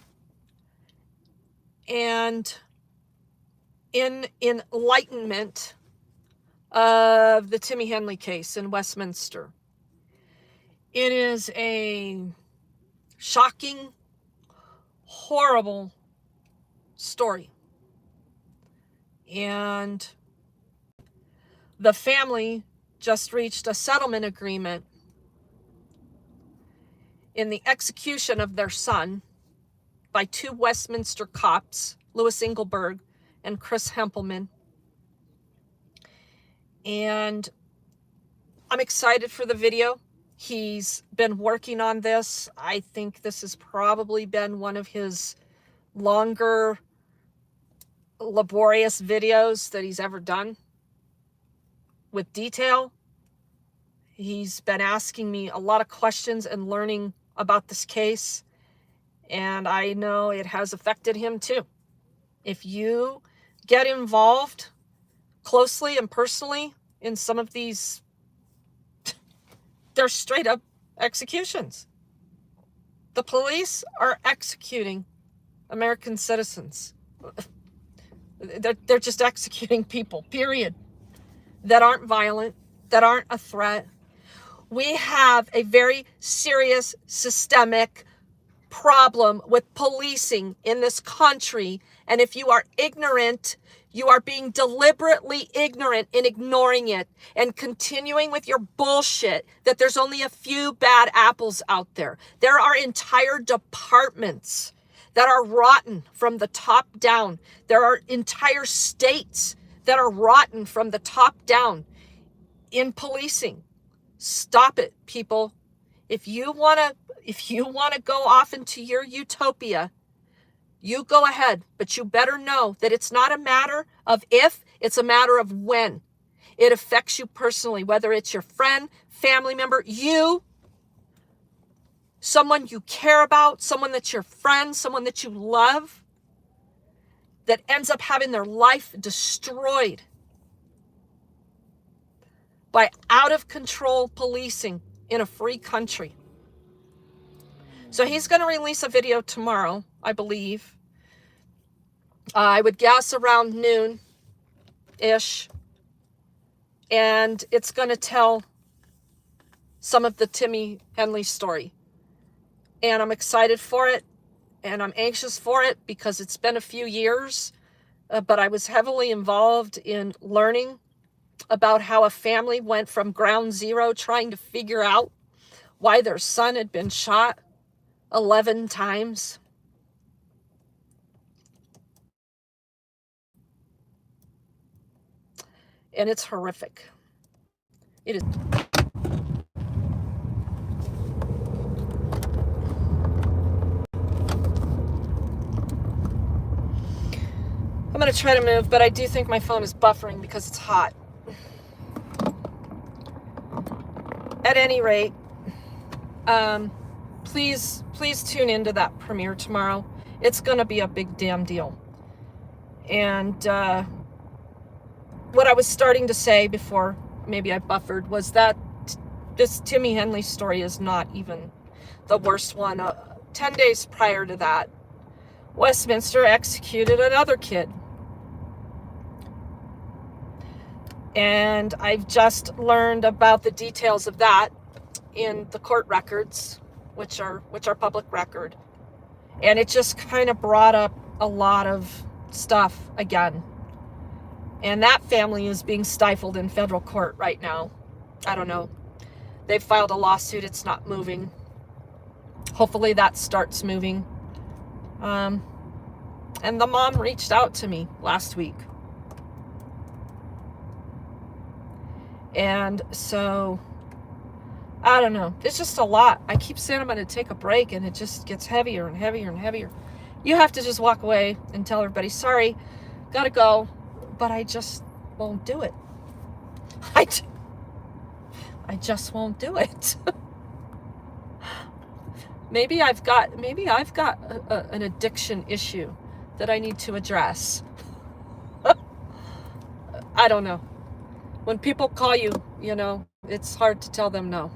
and in enlightenment of the Timmy Henley case in Westminster. It is a shocking, horrible story. And The family just reached a settlement agreement in the execution of their son by 2 Westminster cops, Louis Engelberg and Chris Hempelman. And I'm excited for the video. He's been working on this. I think this has probably been one of his longer, laborious videos that he's ever done with detail. He's been asking me a lot of questions and learning about this case, and I know it has affected him too. If you get involved closely and personally in some of these, they're straight up executions. The police are executing American citizens. They're just executing people, period, that aren't violent, that aren't a threat. We have a very serious systemic problem with policing in this country. And if you are ignorant, you are being deliberately ignorant in ignoring it and continuing with your bullshit that there's only a few bad apples out there. There are entire departments that are rotten from the top down. There are entire states that are rotten from the top down in policing. Stop it, people. If you want to go off into your utopia, you go ahead, but you better know that it's not a matter of if, it's a matter of when. It affects you personally, whether it's your friend, family member, you, someone you care about, someone that's your friend, someone that you love, that ends up having their life destroyed by out of control policing in a free country. So he's going to release a video tomorrow, I believe. I would guess around noon-ish. And it's going to tell some of the Timmy Henley story. And I'm excited for it. And I'm anxious for it because it's been a few years. But I was heavily involved in learning about how a family went from ground zero trying to figure out why their son had been shot 11 times. And it's horrific. It is. I'm going to try to move, but I do think my phone is buffering because it's hot. At any rate, please tune into that premiere tomorrow. It's going to be a big damn deal. And what I was starting to say before maybe I buffered was that this Timmy Henley story is not even the worst one. 10 days prior to that, Westminster executed another kid. And I've just learned about the details of that in the court records, which are public record. And it just kind of brought up a lot of stuff again. And that family is being stifled in federal court right now. I don't know. They've filed a lawsuit. It's not moving. Hopefully that starts moving. And the mom reached out to me last week. And so, I don't know. It's just a lot. I keep saying I'm going to take a break, and it just gets heavier and heavier and heavier. You have to just walk away and tell everybody, sorry, gotta go. But I just won't do it. I just won't do it. Maybe I've got an addiction issue that I need to address. I don't know. When people call you, you know, it's hard to tell them no.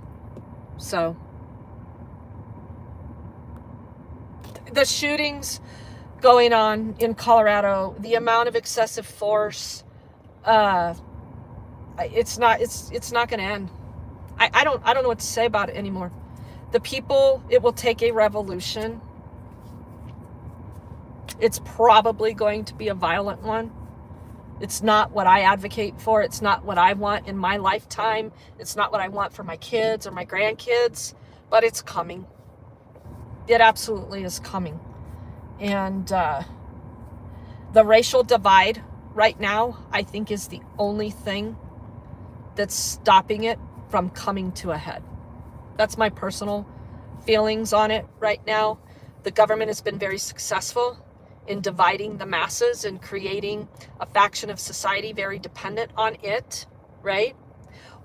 So, the shootings going on in Colorado, the amount of excessive force, it's not going to end. I don't know what to say about it anymore. The people, it will take a revolution. It's probably going to be a violent one. It's not what I advocate for. It's not what I want in my lifetime. It's not what I want for my kids or my grandkids, but it's coming. It absolutely is coming. And the racial divide right now, I think, is the only thing that's stopping it from coming to a head. That's my personal feelings on it right now. The government has been very successful in dividing the masses and creating a faction of society very dependent on it, right?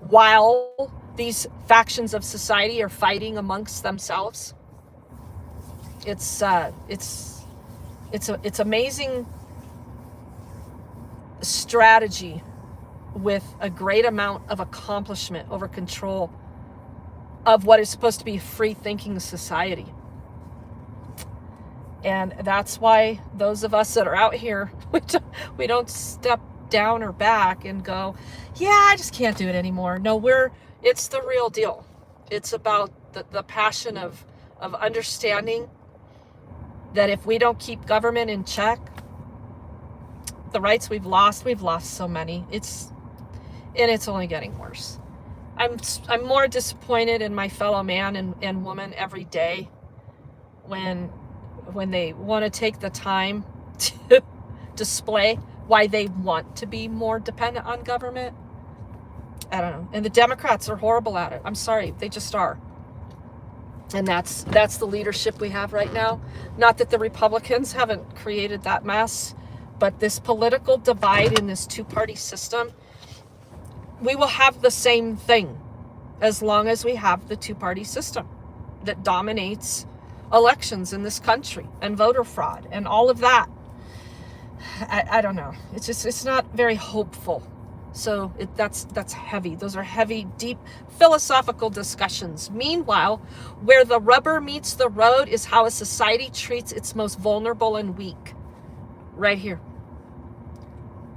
While these factions of society are fighting amongst themselves. It's amazing strategy with a great amount of accomplishment over control of what is supposed to be a free-thinking society. And that's why those of us that are out here, we don't step down or back and go, yeah, I just can't do it anymore. No, it's the real deal. It's about the passion of understanding that if we don't keep government in check, the rights we've lost so many. It's only getting worse. I'm more disappointed in my fellow man and woman every day when they want to take the time to display why they want to be more dependent on government. I don't know. And the Democrats are horrible at it. I'm sorry, they just are. And that's the leadership we have right now. Not that the Republicans haven't created that mess, but this political divide in this two-party system, we will have the same thing as long as we have the two-party system that dominates elections in this country and voter fraud and all of that. I don't know. It's not very hopeful. So that's heavy. Those are heavy, deep philosophical discussions. Meanwhile, where the rubber meets the road is how a society treats its most vulnerable and weak. Right here.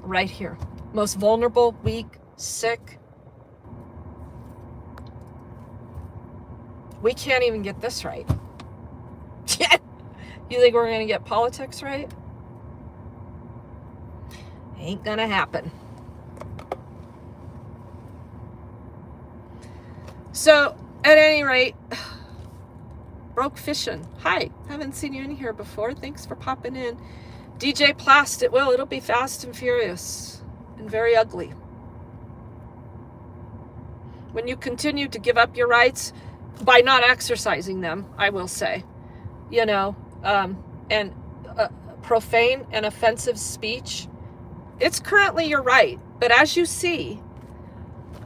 Right here. Most vulnerable, weak, sick. We can't even get this right. You think we're going to get politics right? Ain't gonna happen. So, at any rate, Broke Fishing. Hi, haven't seen you in here before. Thanks for popping in. DJ Plast, it'll be fast and furious and very ugly. When you continue to give up your rights by not exercising them, I will say, and profane and offensive speech, it's currently your right. But as you see,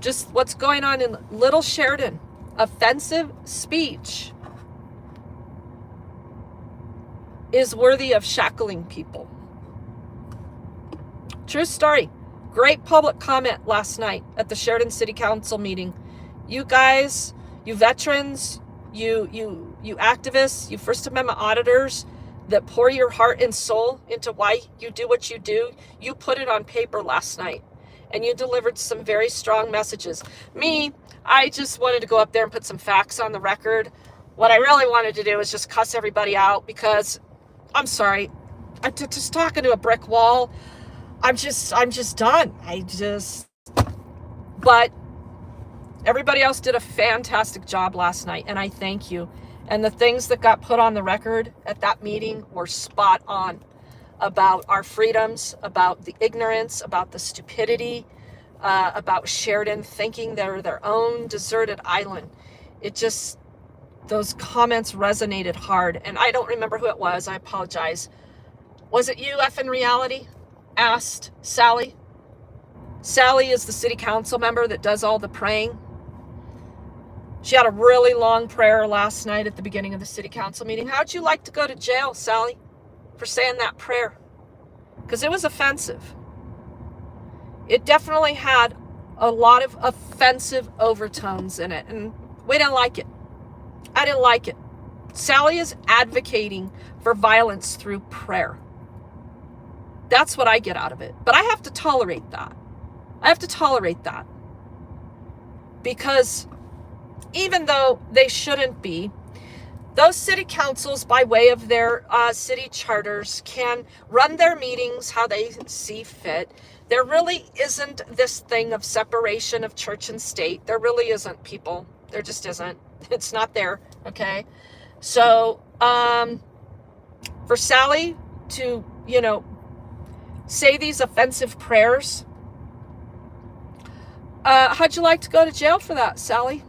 just what's going on in Little Sheridan, offensive speech is worthy of shackling people. True story. Great public comment last night at the Sheridan City Council meeting. You guys, you veterans, you activists, you First Amendment auditors that pour your heart and soul into why you do what you do, you put it on paper last night. And you delivered some very strong messages. Me, I just wanted to go up there and put some facts on the record. What I really wanted to do is just cuss everybody out because, I'm sorry, I'm just talking to a brick wall. I'm just done. But everybody else did a fantastic job last night, and I thank you. And the things that got put on the record at that meeting were spot on. About our freedoms, about the ignorance, about the stupidity, about Sheridan thinking they're their own deserted island. Those comments resonated hard. And I don't remember who it was. I apologize. Was it you, effing reality? Asked Sally. Sally is the city council member that does all the praying. She had a really long prayer last night at the beginning of the city council meeting. How'd you like to go to jail, Sally, for saying that prayer? Because it was offensive. It definitely had a lot of offensive overtones in it, and we didn't like it. I didn't like it. Sally is advocating for violence through prayer. That's what I get out of it. But I have to tolerate that. Because even though they shouldn't be, those city councils, by way of their city charters, can run their meetings how they see fit. There really isn't this thing of separation of church and state. There really isn't, people. There just isn't. It's not there, okay? So, for Sally to, say these offensive prayers, how'd you like to go to jail for that, Sally?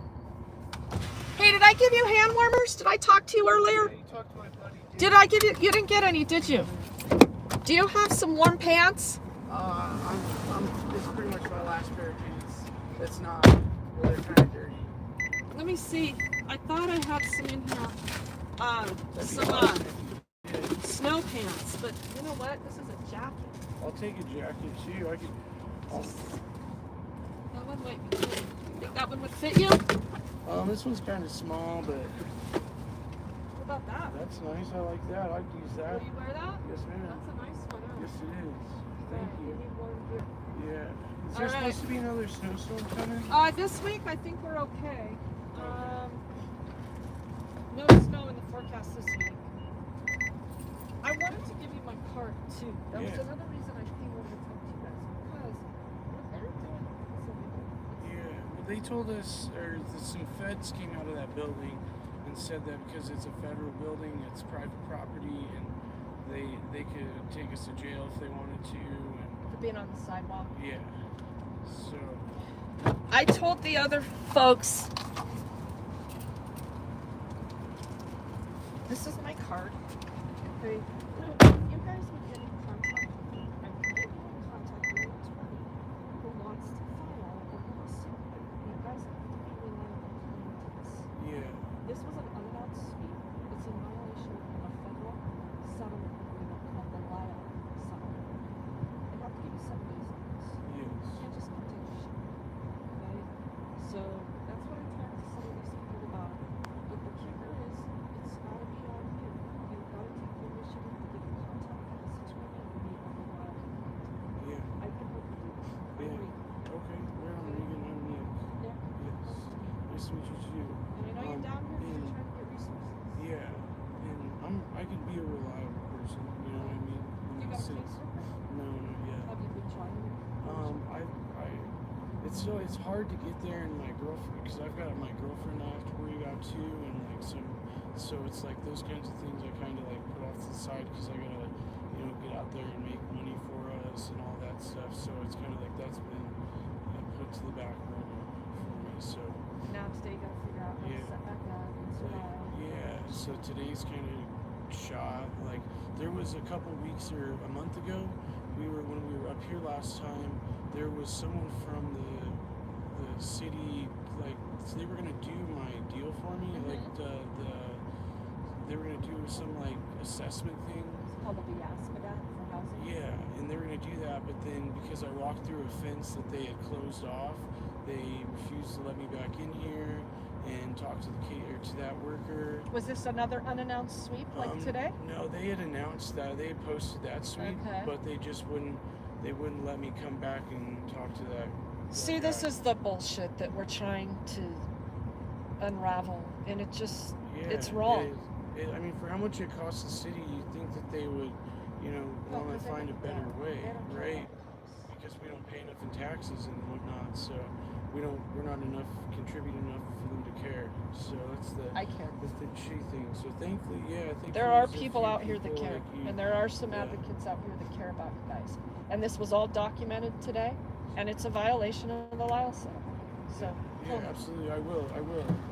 Hey, did I give you hand warmers? Did I talk to you earlier? You talked to my buddy. Did I give you? You didn't get any, did you? Do you have some warm pants? This is pretty much my last pair of pants. That's not, well, they're kind of dirty. Let me see. I thought I had some in here. Snow pants, but you know what? This is a jacket. I'll take a jacket too. That one might be good. Think that one would fit you? This one's kind of small, but What about that? that's nice. I like that. I'd use that. Will you wear that? Yes, ma'am. That's a nice one. Huh? Yes, it is. Thank you. need warm gear. Yeah. Is there All right. supposed to be another snowstorm coming? This week I think we're okay. No snow in the forecast this week. I wanted to give you my card too. That was Yeah. another reason I came over to talk to you guys, because what they're doing is illegal. Yeah. Well, they told us, or some feds came out of that building and said that because it's a federal building, it's private property, and they could take us to jail if they wanted to. And For being on the sidewalk. yeah. So. I told the other folks, this is my card. Okay. You guys would get in contact with me. I can get you in contact with an attorney who wants to file a lawsuit. You guys have to be reliable to this. Yeah. This was an unannounced sweep. It's in violation of a federal settlement agreement called the Lyle settlement. I have to give you 7 days notice. You Yes. can't just come take your shit. Okay? So that's what I'm trying to some of these people about. But the kicker is, it's gotta be on you. You've gotta take the initiative to get in contact with this attorney and make a Lyle complaint. Yeah. I can help you do that. Yeah. Okay. We're on Regan. I'm Nick. Yeah. Yes. Nice to meet you too. And I know you're down here because you're trying to get resources. Yeah. And I can be a reliable person. You know what I mean? In You that got a sense. caseworker? No, not yet. Have you been trying? It's hard to get there, and my girlfriend, because I've got my girlfriend I have to worry about too, and like so it's like those kinds of things I kind of like put off to the side because I gotta, get out there and make money for us and all that stuff. So it's kind of like that's been put to the back burner for me. So Now today you gotta figure out how Yeah. to set back up and survive. yeah, so today's kind of shot. Like there was a couple weeks or a month ago, when we were up here last time, there was someone from the city, like so they were gonna do my deal for me, like they were gonna do some like assessment thing. It's called a Biaspada for housing. Yeah, and they were gonna do that, but then because I walked through a fence that they had closed off, they refused to let me back in here and talk to to that worker. Was this another unannounced sweep like today? No, they had announced that they had posted that sweep, Okay. but they just wouldn't let me come back and talk to that. See, that this guy. is the bullshit that we're trying to unravel, and it just, Yeah, it's wrong. I mean, for how much it costs the city, you'd think that they would, want to find a better way, right? Because we don't pay enough in taxes and whatnot, so we're not contributing enough for them to care. So I care. that's the shitty thing. So thankfully, I think There are people out here that care, like you. and there are some Yeah. advocates out here that care about you guys. And this was all documented today, and it's a violation of the Lyle settlement. So, Yeah, hold on. absolutely. I will.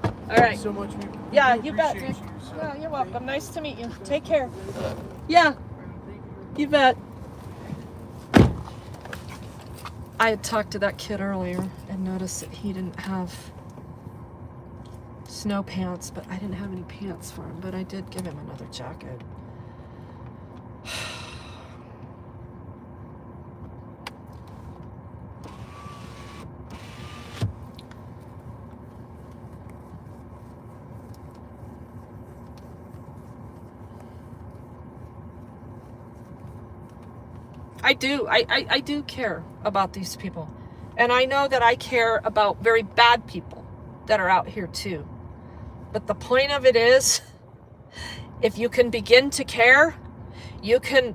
All right. Thank you so much. We Yeah, do you bet, appreciate Nick. you, so Yeah, you're thank welcome. you. Nice to meet you. Take care. Yeah, you bet. I had talked to that kid earlier and noticed that he didn't have snow pants, but I didn't have any pants for him, but I did give him another jacket. I do care about these people. And I know that I care about very bad people that are out here too. But the point of it is, If you can begin to care, you can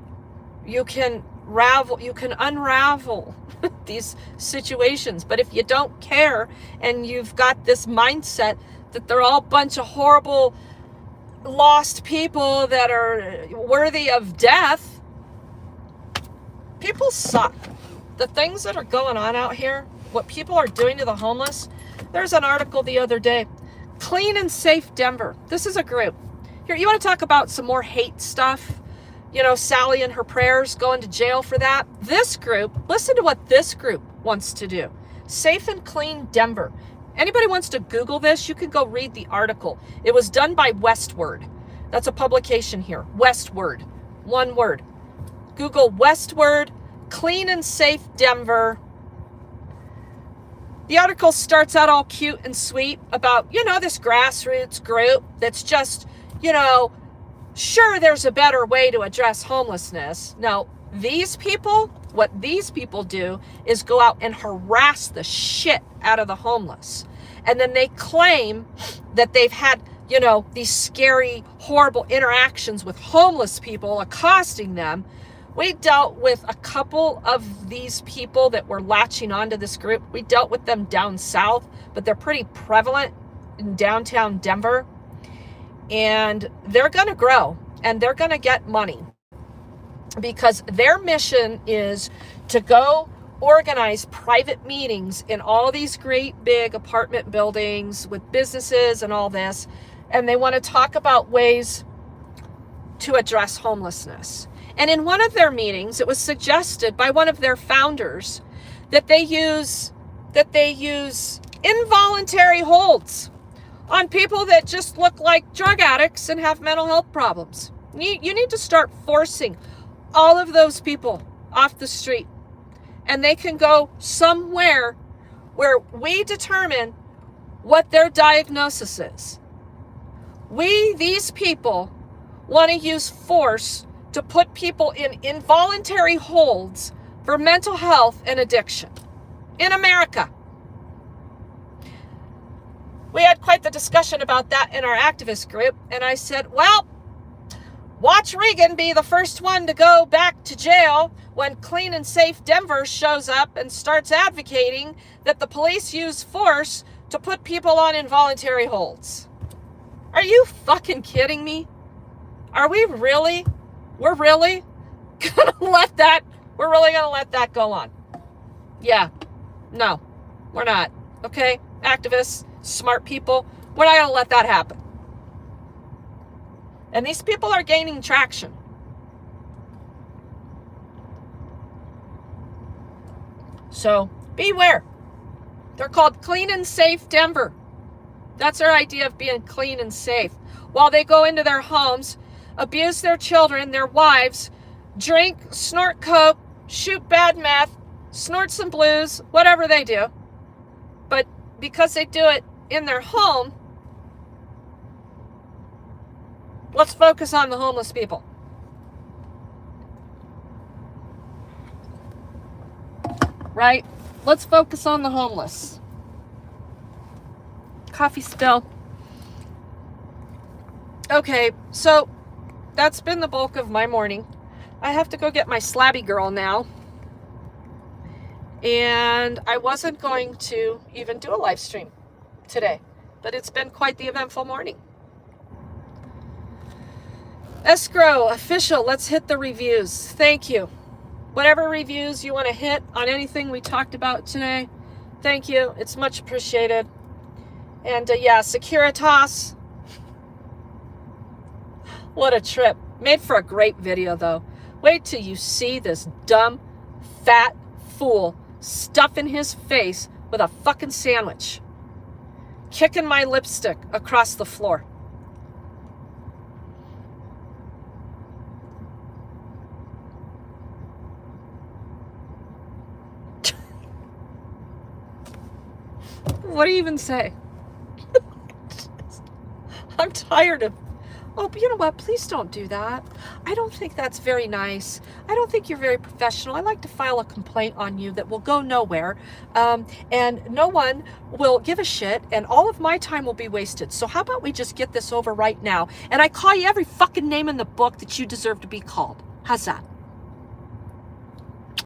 unravel these situations. But if you don't care and you've got this mindset that they're all a bunch of horrible lost people that are worthy of death, people suck. The things that are going on out here, what people are doing to the homeless. There's an article the other day, Clean and Safe Denver. This is a group. Here, you want to talk about some more hate stuff? You know, Sally and her prayers, going to jail for that. This group, listen to what this group wants to do. Safe and Clean Denver. Anybody wants to Google this, you can go read the article. It was done by Westword. That's a publication here. Westword. One word. Google Westword, Clean and Safe Denver. The article starts out all cute and sweet about, you know, this grassroots group that's just, you know, sure, there's a better way to address homelessness. No, these people, what these people do is go out and harass the shit out of the homeless. And then they claim that they've had, you know, these scary, horrible interactions with homeless people, accosting them. We dealt with a couple of these people that were latching onto this group. We dealt with them down south, but they're pretty prevalent in downtown Denver. And they're going to grow and they're going to get money because their mission is to go organize private meetings in all these great big apartment buildings with businesses and all this. And they want to talk about ways to address homelessness. And in one of their meetings, it was suggested by one of their founders that they use involuntary holds on people that just look like drug addicts and have mental health problems. You need to start forcing all of those people off the street, and they can go somewhere where we determine what their diagnosis is. These people, want to use force to put people in involuntary holds for mental health and addiction in America. We had quite the discussion about that in our activist group, and I said, well, watch Regan be the first one to go back to jail when Clean and Safe Denver shows up and starts advocating that the police use force to put people on involuntary holds. Are you fucking kidding me? Are we really? We're really gonna let that go on? Yeah. No, we're not. Okay? Activists, smart people, we're not gonna let that happen. And these people are gaining traction. So beware. They're called Clean and Safe Denver. That's their idea of being clean and safe. While they go into their homes, abuse their children, their wives, drink, snort coke, shoot bad meth, snort some blues, whatever they do. But because they do it in their home, let's focus on the homeless people. Right? Let's focus on the homeless. Coffee spill. Okay, so that's been the bulk of my morning. I have to go get my slabby girl now. And I wasn't going to even do a live stream today, but it's been quite the eventful morning. Escrow official, let's hit the reviews. Thank you. Whatever reviews you want to hit on anything we talked about today, thank you. It's much appreciated. And yeah, Securitas. What a trip. Made for a great video, though. Wait till you see this dumb, fat fool stuffing his face with a fucking sandwich, kicking my lipstick across the floor. What do you even say? I'm tired of Oh, but you know what? Please don't do that. I don't think that's very nice. I don't think you're very professional. I'd like to file a complaint on you that will go nowhere. And no one will give a shit, and all of my time will be wasted. So how about we just get this over right now? And I call you every fucking name in the book that you deserve to be called. How's that?